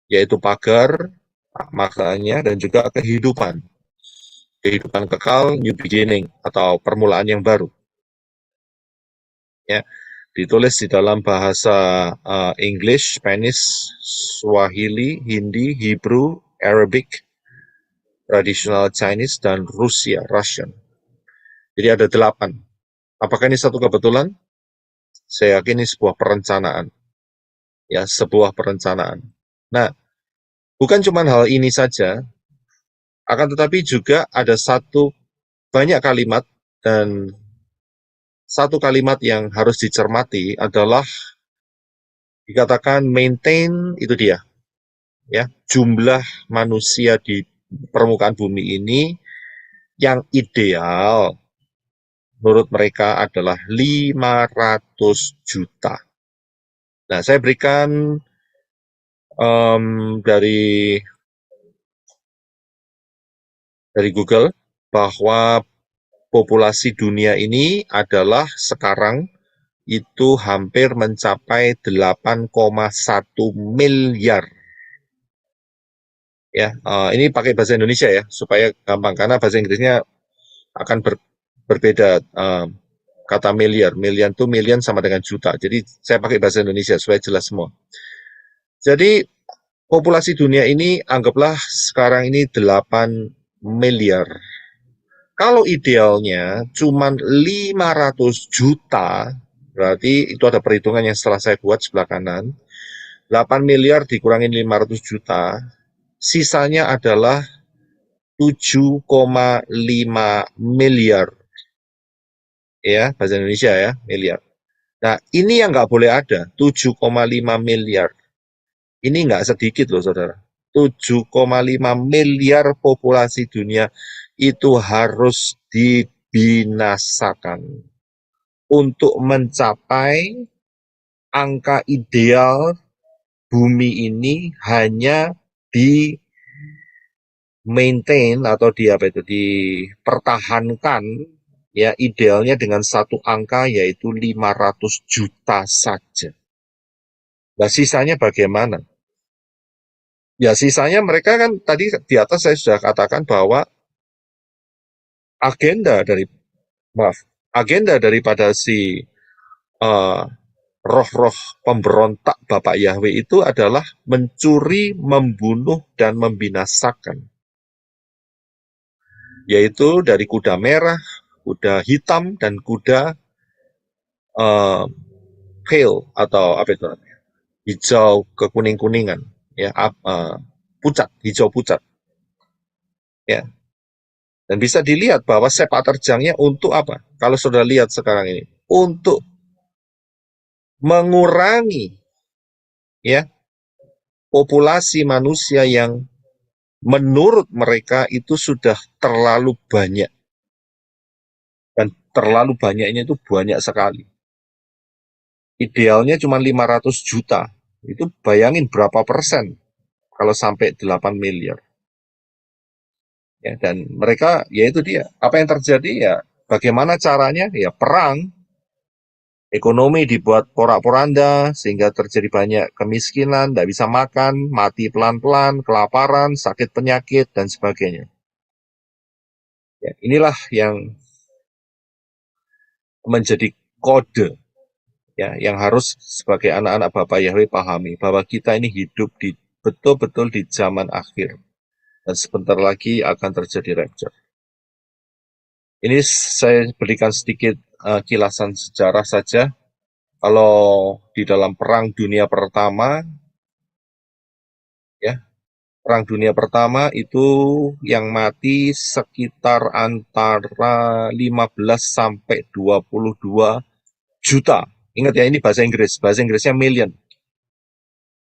yaitu pagar maknanya, dan juga kehidupan. Kehidupan kekal, new beginning, atau permulaan yang baru. Ya, ditulis di dalam bahasa English, Spanish, Swahili, Hindi, Hebrew, Arabic, traditional Chinese, dan Russian. Jadi ada 8. Apakah ini satu kebetulan? Saya yakin ini sebuah perencanaan. Ya, sebuah perencanaan. Nah, bukan cuma hal ini saja, akan tetapi juga ada banyak kalimat, dan satu kalimat yang harus dicermati adalah dikatakan maintain, itu dia. Ya, jumlah manusia di permukaan bumi ini yang ideal menurut mereka adalah 500 juta. Nah, saya berikan dari Google bahwa populasi dunia ini adalah sekarang itu hampir mencapai 8,1 miliar. Ya, ini pakai bahasa Indonesia ya, supaya gampang, karena bahasa Inggrisnya akan berbeda. Kata miliar, million itu million sama dengan juta. Jadi saya pakai bahasa Indonesia supaya jelas semua. Jadi populasi dunia ini anggaplah sekarang ini 8 miliar. Kalau idealnya cuma 500 juta, berarti itu ada perhitungan yang setelah saya buat sebelah kanan. 8 miliar dikurangin 500 juta, sisanya adalah 7,5 miliar. Ya, bahasa Indonesia ya, miliar. Nah, ini yang nggak boleh ada, 7,5 miliar. Ini nggak sedikit loh, saudara. 7,5 miliar populasi dunia itu harus dibinasakan untuk mencapai angka ideal bumi ini hanya di maintain atau dipertahankan, ya, idealnya dengan satu angka, yaitu 500 juta saja. Nah, sisanya bagaimana? Ya, sisanya mereka kan tadi di atas saya sudah katakan bahwa agenda dari agenda daripada si eh, roh-roh pemberontak Bapak Yahweh itu adalah mencuri, membunuh, dan membinasakan. Yaitu dari kuda merah, kuda hitam, dan kuda pale atau apa itu namanya, hijau kekuning-kuningan, ya, pucat, hijau pucat, ya. Dan bisa dilihat bahwa sepak terjangnya untuk apa? Kalau sudah lihat sekarang ini, untuk mengurangi, ya, populasi manusia yang menurut mereka itu sudah terlalu banyak. Dan terlalu banyaknya itu banyak sekali. Idealnya cuma 500 juta. Itu bayangin berapa persen kalau sampai 8 miliar. Ya, dan mereka, ya itu dia. Apa yang terjadi ya, bagaimana caranya? Ya perang, ekonomi dibuat porak-poranda, sehingga terjadi banyak kemiskinan, tidak bisa makan, mati pelan-pelan, kelaparan, sakit penyakit, dan sebagainya. Ya, inilah yang menjadi kode, ya, yang harus sebagai anak-anak Bapak Yahweh pahami, bahwa kita ini hidup di betul-betul di zaman akhir. Dan sebentar lagi akan terjadi rapture. Ini saya berikan sedikit kilasan sejarah saja. Kalau di dalam Perang Dunia Pertama, ya, Perang Dunia Pertama itu yang mati sekitar antara 15 sampai 22 juta. Ingat ya, ini bahasa Inggris. Bahasa Inggrisnya million.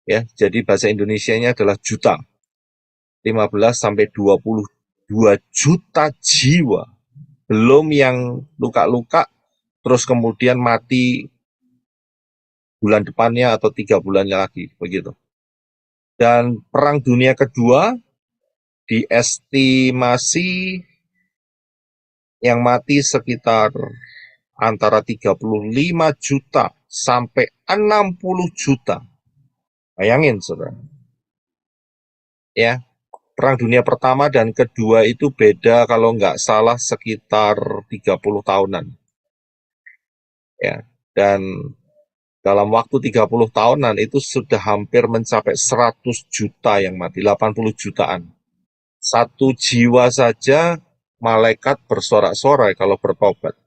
Ya, jadi bahasa Indonesianya adalah juta. 15 sampai 22 juta jiwa. Belum yang luka-luka, terus kemudian mati bulan depannya atau 3 bulannya lagi, begitu. Dan Perang Dunia Kedua diestimasi yang mati sekitar antara 35 juta sampai 60 juta. Bayangin, saudara. Ya, Perang Dunia Pertama dan Kedua itu beda kalau nggak salah sekitar 30 tahunan. Ya, dan dalam waktu 30 tahunan itu sudah hampir mencapai 100 juta yang mati, 80 jutaan. Satu jiwa saja malaikat bersorak-sorai kalau bertobat.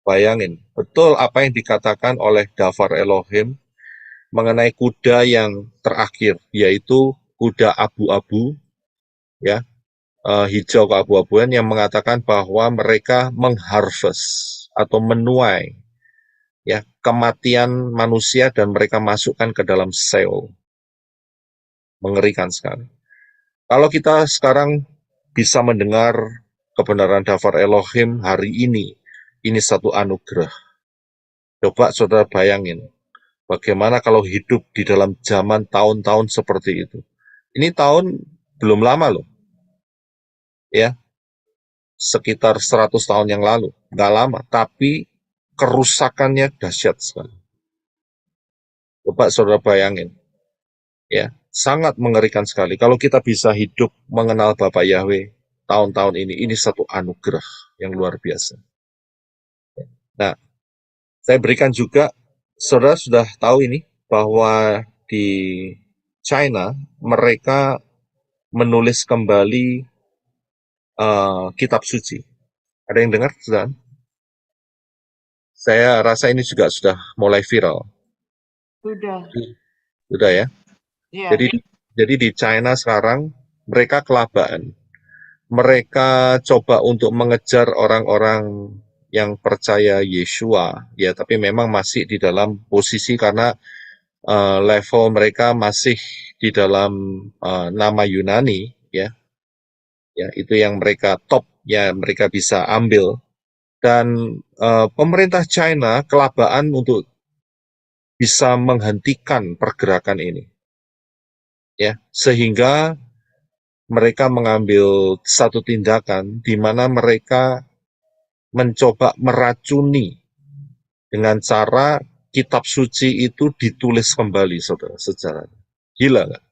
Bayangin, betul apa yang dikatakan oleh Davar Elohim mengenai kuda yang terakhir, yaitu kuda abu-abu, ya, hijau keabu-abuan, yang mengatakan bahwa mereka mengharvest atau menuai, ya, kematian manusia dan mereka masukkan ke dalam Sheol. Mengerikan sekali. Kalau kita sekarang bisa mendengar kebenaran Davar Elohim hari ini satu anugerah. Coba saudara bayangin, bagaimana kalau hidup di dalam zaman tahun-tahun seperti itu. Ini tahun belum lama loh, ya, sekitar 100 tahun yang lalu, nggak lama, tapi kerusakannya dahsyat sekali. Coba saudara bayangin, ya, sangat mengerikan sekali. Kalau kita bisa hidup mengenal Bapak Yahweh tahun-tahun ini satu anugerah yang luar biasa. Nah, saya berikan juga, saudara sudah tahu ini, bahwa di China mereka menulis kembali kitab suci. Ada yang dengar, saudara? Saya rasa ini juga sudah mulai viral. Sudah ya? Iya. Jadi di China sekarang mereka kelabaan. Mereka coba untuk mengejar orang-orang yang percaya Yeshua, ya, tapi memang masih di dalam posisi karena level mereka masih di dalam nama Yunani, ya, itu yang mereka top, ya, mereka bisa ambil. Dan pemerintah China kelabaan untuk bisa menghentikan pergerakan ini, ya, sehingga mereka mengambil satu tindakan di mana mereka mencoba meracuni dengan cara kitab suci itu ditulis kembali, saudara, sejarahnya. Gila nggak?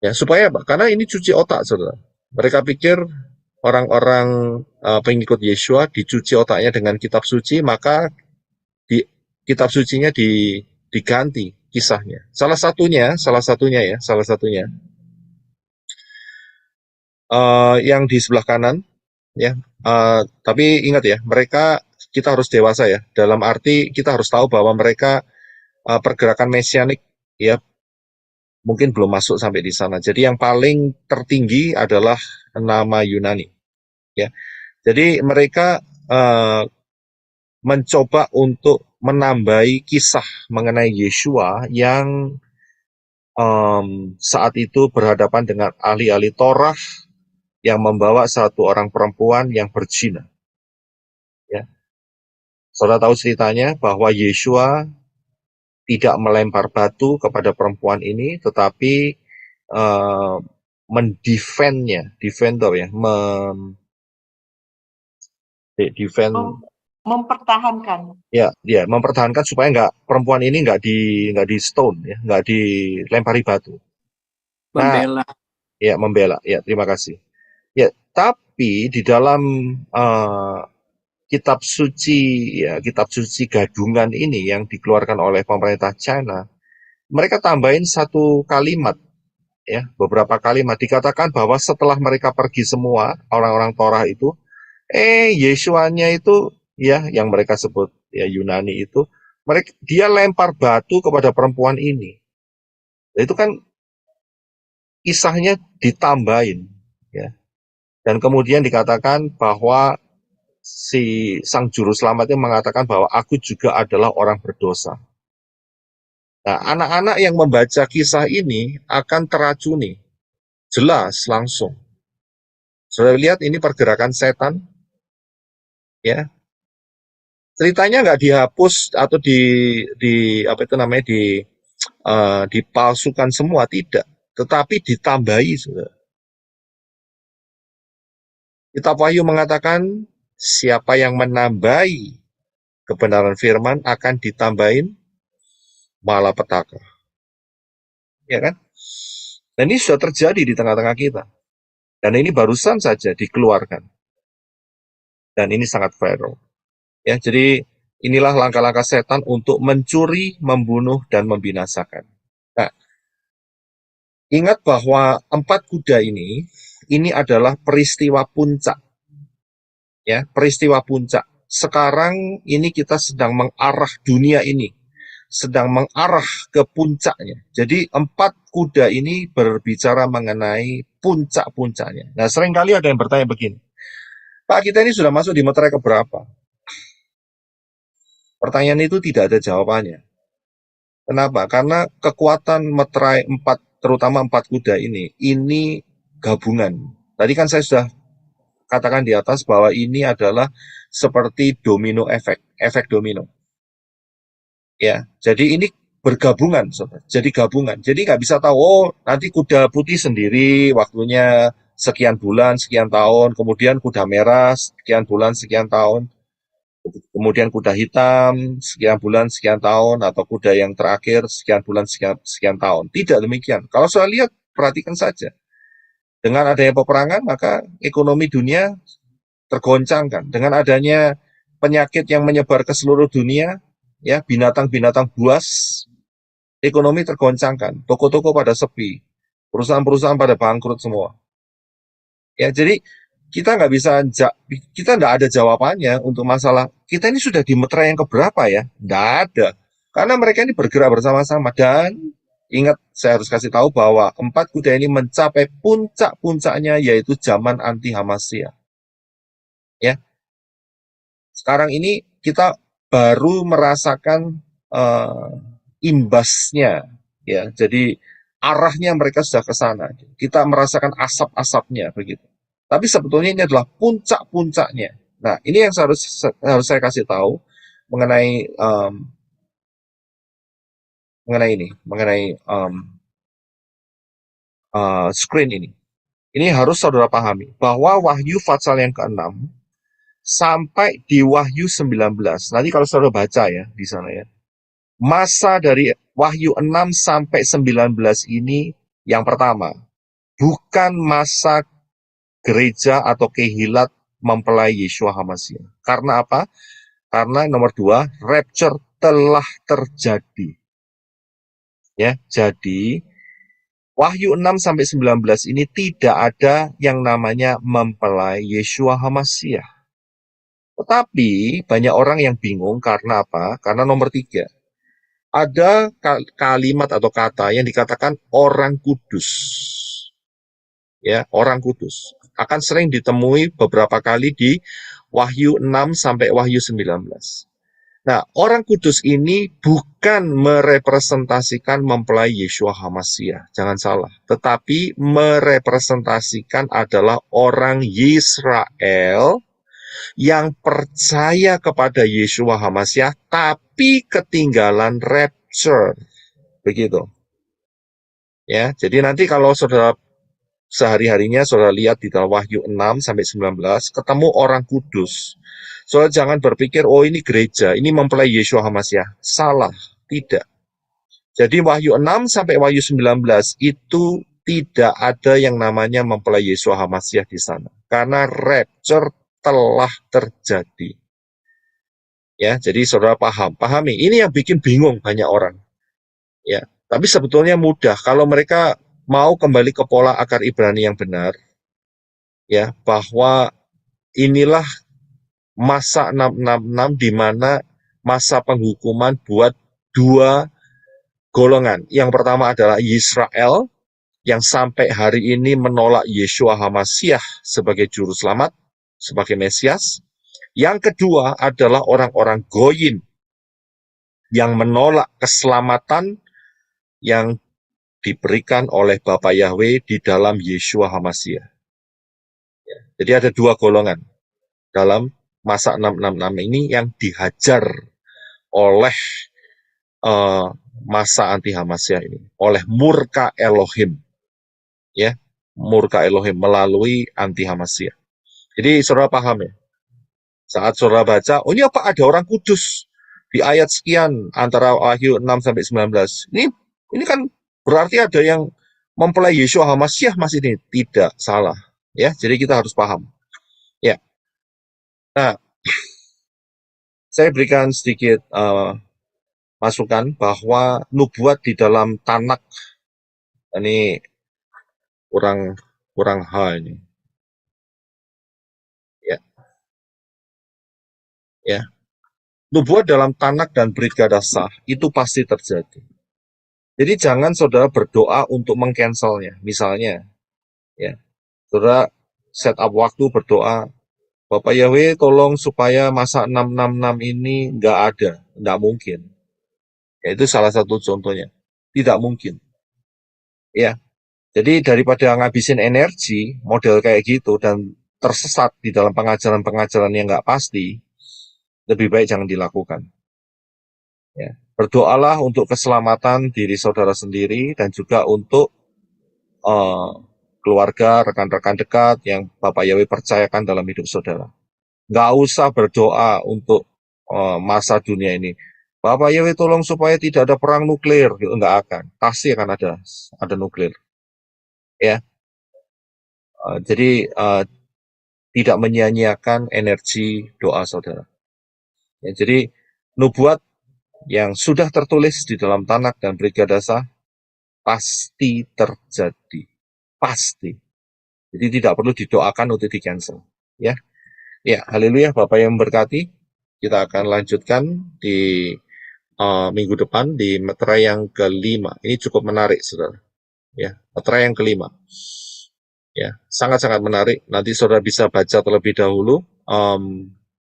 Ya, supaya apa? Karena ini cuci otak, saudara. Mereka pikir orang-orang pengikut Yesua dicuci otaknya dengan kitab suci, maka di kitab sucinya diganti kisahnya. Salah satunya yang di sebelah kanan, ya. Tapi ingat ya, kita harus dewasa ya. Dalam arti kita harus tahu bahwa mereka pergerakan mesianik ya mungkin belum masuk sampai di sana. Jadi yang paling tertinggi adalah nama Yunani. Ya, jadi mereka mencoba untuk menambahi kisah mengenai Yesua yang saat itu berhadapan dengan ahli-ahli Torah yang membawa satu orang perempuan yang berzina. Ya, saudara tahu ceritanya bahwa Yesua tidak melempar batu kepada perempuan ini, tetapi Mempertahankan. mempertahankan supaya perempuan ini nggak di stone ya, nggak dilempari batu. Membela. Ya, membela. Ya, terima kasih. Ya, tapi di dalam kitab suci gadungan ini yang dikeluarkan oleh pemerintah China, mereka tambahin satu kalimat ya, beberapa kalimat dikatakan bahwa setelah mereka pergi semua orang-orang Torah itu, Yesuanya itu ya yang mereka sebut ya Yunani itu, dia lempar batu kepada perempuan ini. Nah, itu kan kisahnya ditambahin ya. Dan kemudian dikatakan bahwa si sang juru selamat itu mengatakan bahwa aku juga adalah orang berdosa. Nah, anak-anak yang membaca kisah ini akan teracuni. Jelas langsung. Sudah lihat ini pergerakan setan ya. Ceritanya nggak dihapus atau dipalsukan semua, tidak, tetapi ditambahi, saudara. Kitab Wahyu mengatakan siapa yang menambahi kebenaran firman akan ditambahin malapetaka. Ya kan? Dan ini sudah terjadi di tengah-tengah kita. Dan ini barusan saja dikeluarkan. Dan ini sangat viral. Ya, jadi inilah langkah-langkah setan untuk mencuri, membunuh, dan membinasakan. Nah, ingat bahwa 4 kuda ini adalah peristiwa puncak. Ya, peristiwa puncak. Sekarang ini kita sedang mengarah dunia ini, sedang mengarah ke puncaknya. Jadi 4 kuda ini berbicara mengenai puncak-puncaknya. Nah, seringkali ada yang bertanya begini, Pak, kita ini sudah masuk di meterai keberapa? Pertanyaan itu tidak ada jawabannya. Kenapa? Karena kekuatan meterai 4, terutama 4 kuda ini gabungan. Tadi kan saya sudah katakan di atas bahwa ini adalah seperti domino efek domino. Ya, jadi ini bergabungan, sobat. Jadi gabungan. Jadi nggak bisa tahu, nanti kuda putih sendiri, waktunya sekian bulan, sekian tahun, kemudian kuda merah, sekian bulan, sekian tahun. Kemudian kuda hitam, sekian bulan, sekian tahun, atau kuda yang terakhir, sekian bulan, sekian tahun. Tidak demikian. Kalau saya lihat, perhatikan saja. Dengan adanya peperangan, maka ekonomi dunia tergoncangkan. Dengan adanya penyakit yang menyebar ke seluruh dunia, ya, binatang-binatang buas, ekonomi tergoncangkan. Toko-toko pada sepi. Perusahaan-perusahaan pada bangkrut semua. Ya, jadi kita nggak ada jawabannya untuk masalah kita ini sudah di meterai yang keberapa ya, nggak ada, karena mereka ini bergerak bersama-sama. Dan ingat, saya harus kasih tahu bahwa 4 kuda ini mencapai puncak-puncaknya, yaitu zaman anti Hamasya. Ya, sekarang ini kita baru merasakan imbasnya, ya. Jadi arahnya mereka sudah ke sana. Kita merasakan asap-asapnya begitu. Tapi sebetulnya ini adalah puncak-puncaknya. Nah, ini yang harus saya kasih tahu mengenai screen ini. Ini harus saudara pahami bahwa Wahyu pasal yang ke-6 sampai di Wahyu 19. Nanti kalau saudara baca ya di sana ya. Masa dari Wahyu 6 sampai 19 ini yang pertama, bukan masa gereja atau kehilat mempelai Yeshua HaMashiach. Karena apa? Karena nomor 2, rapture telah terjadi. Ya, jadi Wahyu 6 sampai 19 ini tidak ada yang namanya mempelai Yeshua HaMashiach. Tetapi banyak orang yang bingung karena apa? Karena nomor 3, ada kalimat atau kata yang dikatakan orang kudus. Ya, orang kudus. Akan sering ditemui beberapa kali di Wahyu 6 sampai Wahyu 19. Nah, orang kudus ini bukan merepresentasikan mempelai Yeshua HaMashiach, jangan salah. Tetapi merepresentasikan adalah orang Israel yang percaya kepada Yeshua HaMashiach, tapi ketinggalan rapture. Begitu. Ya, jadi nanti kalau saudara sehari-harinya saudara lihat di dalam Wahyu 6 sampai 19, ketemu orang kudus. Saudara jangan berpikir, oh ini gereja, ini mempelai Yeshua HaMashiach. Salah, tidak. Jadi Wahyu 6 sampai Wahyu 19 itu tidak ada yang namanya mempelai Yeshua HaMashiach di sana. Karena rapture telah terjadi. Ya, jadi saudara pahami. Ini yang bikin bingung banyak orang. Ya, tapi sebetulnya mudah kalau mereka mau kembali ke pola akar Ibrani yang benar. Ya, bahwa inilah masa 666 di mana masa penghukuman buat 2 golongan. Yang pertama adalah Israel yang sampai hari ini menolak Yeshua HaMashiach sebagai juru selamat, sebagai Mesias. Yang kedua adalah orang-orang Goyim yang menolak keselamatan yang diberikan oleh Bapa Yahweh di dalam Yeshua HaMashiach. Jadi ada 2 golongan dalam masa 666 ini yang dihajar oleh masa anti HaMashiach ini, oleh murka Elohim. Ya, murka Elohim melalui anti HaMashiach. Jadi saudara paham ya? Saat saudara baca, oh ini apa ada orang kudus di ayat sekian antara Wahyu 6 sampai 19. Ini kan berarti ada yang mempelai Yeshua HaMashiach Mas ini. Tidak, salah. Ya, jadi kita harus paham. Ya. Nah, saya berikan sedikit masukan bahwa nubuat di dalam Tanakh ini kurang hal ini. Ya. Nubuat dalam Tanakh dan Brit Gadasah itu pasti terjadi. Jadi jangan saudara berdoa untuk mengcancelnya. Misalnya, ya, saudara set up waktu berdoa, Bapak Yahweh tolong supaya masa 666 ini nggak ada, nggak mungkin. Ya, itu salah satu contohnya. Tidak mungkin. Ya, jadi daripada ngabisin energi model kayak gitu dan tersesat di dalam pengajaran-pengajaran yang nggak pasti, lebih baik jangan dilakukan. Ya, berdoalah untuk keselamatan diri saudara sendiri dan juga untuk keluarga, rekan-rekan dekat yang Bapak Yahweh percayakan dalam hidup saudara. Nggak usah berdoa untuk masa dunia ini. Bapak Yahweh tolong supaya tidak ada perang nuklir, gitu. Nggak akan. Pasti akan ada nuklir. Ya, jadi tidak menyia-nyiakan energi doa saudara. Ya, jadi nubuat yang sudah tertulis di dalam Tanakh dan Brit Gadasah pasti terjadi. Pasti. Jadi tidak perlu didoakan untuk di-cancel. Ya, haleluya, Bapak yang memberkati. Kita akan lanjutkan di minggu depan di meterai yang kelima. Ini cukup menarik, saudara. Ya, meterai yang kelima. Ya, sangat-sangat menarik. Nanti saudara bisa baca terlebih dahulu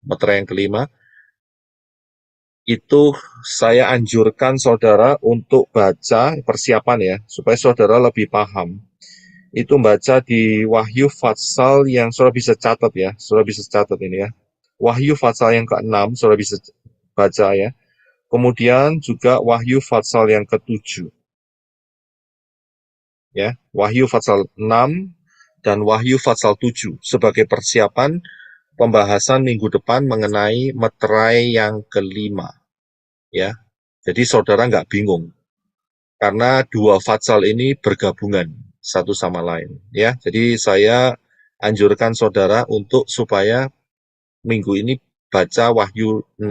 meterai yang kelima. Itu saya anjurkan saudara untuk baca persiapan ya, supaya saudara lebih paham. Itu baca di Wahyu Fatsal yang saudara bisa catat ya, saudara bisa catat ini ya. Wahyu Fatsal yang ke-6 saudara bisa baca ya. Kemudian juga Wahyu Fatsal yang ke-7. Ya, Wahyu Fatsal 6 dan Wahyu Fatsal 7 sebagai persiapan pembahasan minggu depan mengenai meterai yang kelima, ya. Jadi saudara nggak bingung, karena dua fatsal ini bergabungan satu sama lain, ya. Jadi saya anjurkan saudara untuk supaya minggu ini baca Wahyu 6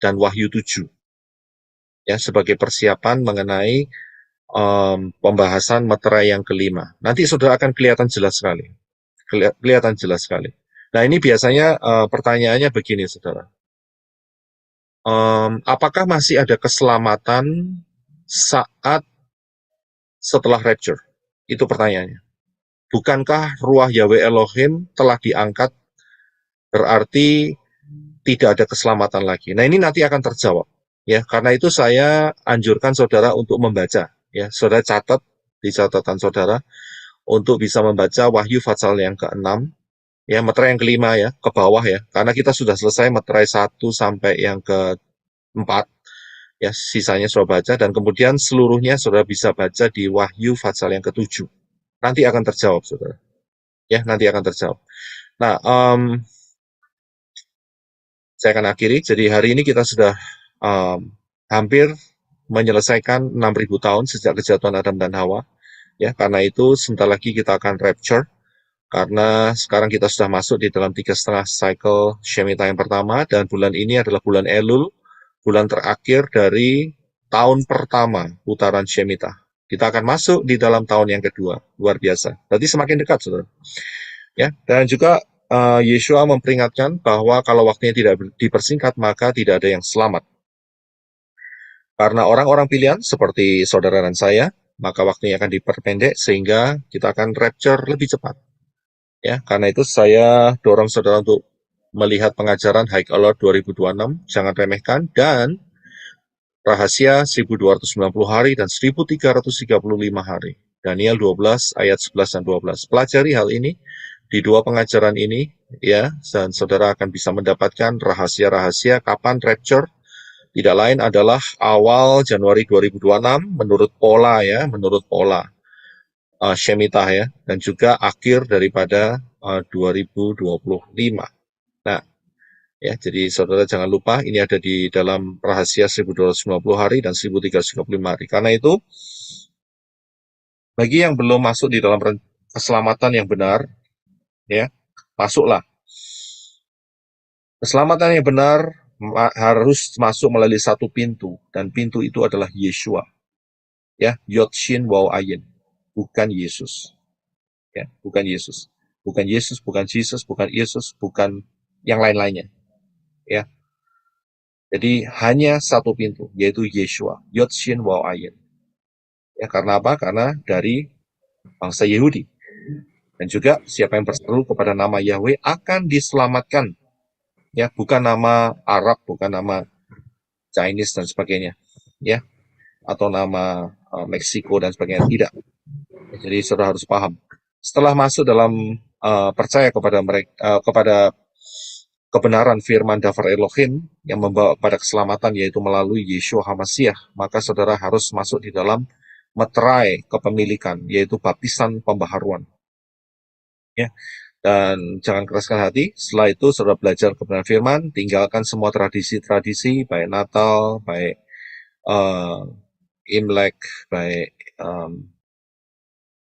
dan Wahyu 7, ya, sebagai persiapan mengenai pembahasan meterai yang kelima. Nanti saudara akan kelihatan jelas sekali. Kelihatan jelas sekali. Nah, ini biasanya pertanyaannya begini, saudara. Apakah masih ada keselamatan saat setelah rapture? Itu pertanyaannya. Bukankah ruah Yahweh Elohim telah diangkat, berarti tidak ada keselamatan lagi? Nah, ini nanti akan terjawab. Ya, karena itu saya anjurkan saudara untuk membaca. Ya, saudara catat di catatan saudara untuk bisa membaca Wahyu Fatsal yang ke-6, ya, meterai yang kelima, ya, ke bawah, ya, karena kita sudah selesai meterai 1 sampai yang ke-4, ya, sisanya saudara baca, dan kemudian seluruhnya saudara bisa baca di Wahyu Fatsal yang ke-7. Nanti akan terjawab, saudara. Ya, nanti akan terjawab. Nah, saya akan akhiri. Jadi hari ini kita sudah hampir menyelesaikan 6.000 tahun sejak kejatuhan Adam dan Hawa. Ya, karena itu sebentar lagi kita akan rapture. Karena sekarang kita sudah masuk di dalam 3,5 cycle Shemitah yang pertama, dan bulan ini adalah bulan Elul, bulan terakhir dari tahun pertama putaran Shemitah. Kita akan masuk di dalam tahun yang kedua, luar biasa. Berarti semakin dekat, saudara. Ya, dan juga Yeshua memperingatkan bahwa kalau waktunya tidak dipersingkat, maka tidak ada yang selamat. Karena orang-orang pilihan seperti saudara dan saya, maka waktunya akan diperpendek sehingga kita akan rapture lebih cepat. Ya, karena itu saya dorong saudara untuk melihat pengajaran High Alert 2026, jangan remehkan, dan rahasia 1290 hari dan 1335 hari. Daniel 12 ayat 11 dan 12. Pelajari hal ini di dua pengajaran ini, ya, dan saudara akan bisa mendapatkan rahasia-rahasia kapan rapture. Tidak lain adalah awal Januari 2026 menurut pola, ya, menurut pola Shemitah, ya, dan juga akhir daripada 2025. Nah, ya, jadi saudara jangan lupa ini ada di dalam rahasia 1290 hari dan 1335 hari. Karena itu, bagi yang belum masuk di dalam keselamatan yang benar, ya, masuklah. Keselamatan yang benar harus masuk melalui satu pintu, dan pintu itu adalah Yeshua. Ya, Yod Shin Waw Ayin, bukan Yesus. Ya, bukan Yesus. Bukan Yesus, bukan Jesus, bukan Yesus, bukan yang lain-lainnya. Ya. Jadi hanya satu pintu, yaitu Yeshua, Yod Shin Waw Ayin. Ya, karena apa? Karena dari bangsa Yahudi. Dan juga siapa yang berseru kepada nama Yahweh akan diselamatkan. Ya, bukan nama Arab, bukan nama Chinese dan sebagainya, ya, atau nama Meksiko dan sebagainya, tidak. Jadi saudara harus paham. Setelah masuk dalam percaya kepada mereka, kepada kebenaran firman Davar Elohim yang membawa pada keselamatan, yaitu melalui Yeshua HaMashiach, maka saudara harus masuk di dalam meterai kepemilikan, yaitu baptisan pembaharuan. Ya. Dan jangan keraskan hati, setelah itu saudara belajar kebenaran firman, tinggalkan semua tradisi-tradisi, baik Natal, baik Imlek, baik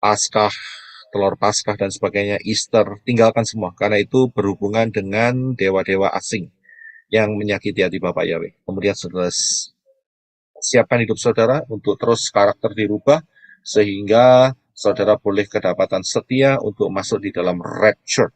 Paskah, telur Paskah dan sebagainya, Easter, tinggalkan semua, karena itu berhubungan dengan dewa-dewa asing yang menyakiti hati Bapak Yahweh. Kemudian saudara siapkan hidup saudara untuk terus karakter dirubah, sehingga saudara boleh kedapatan setia untuk masuk di dalam rapture.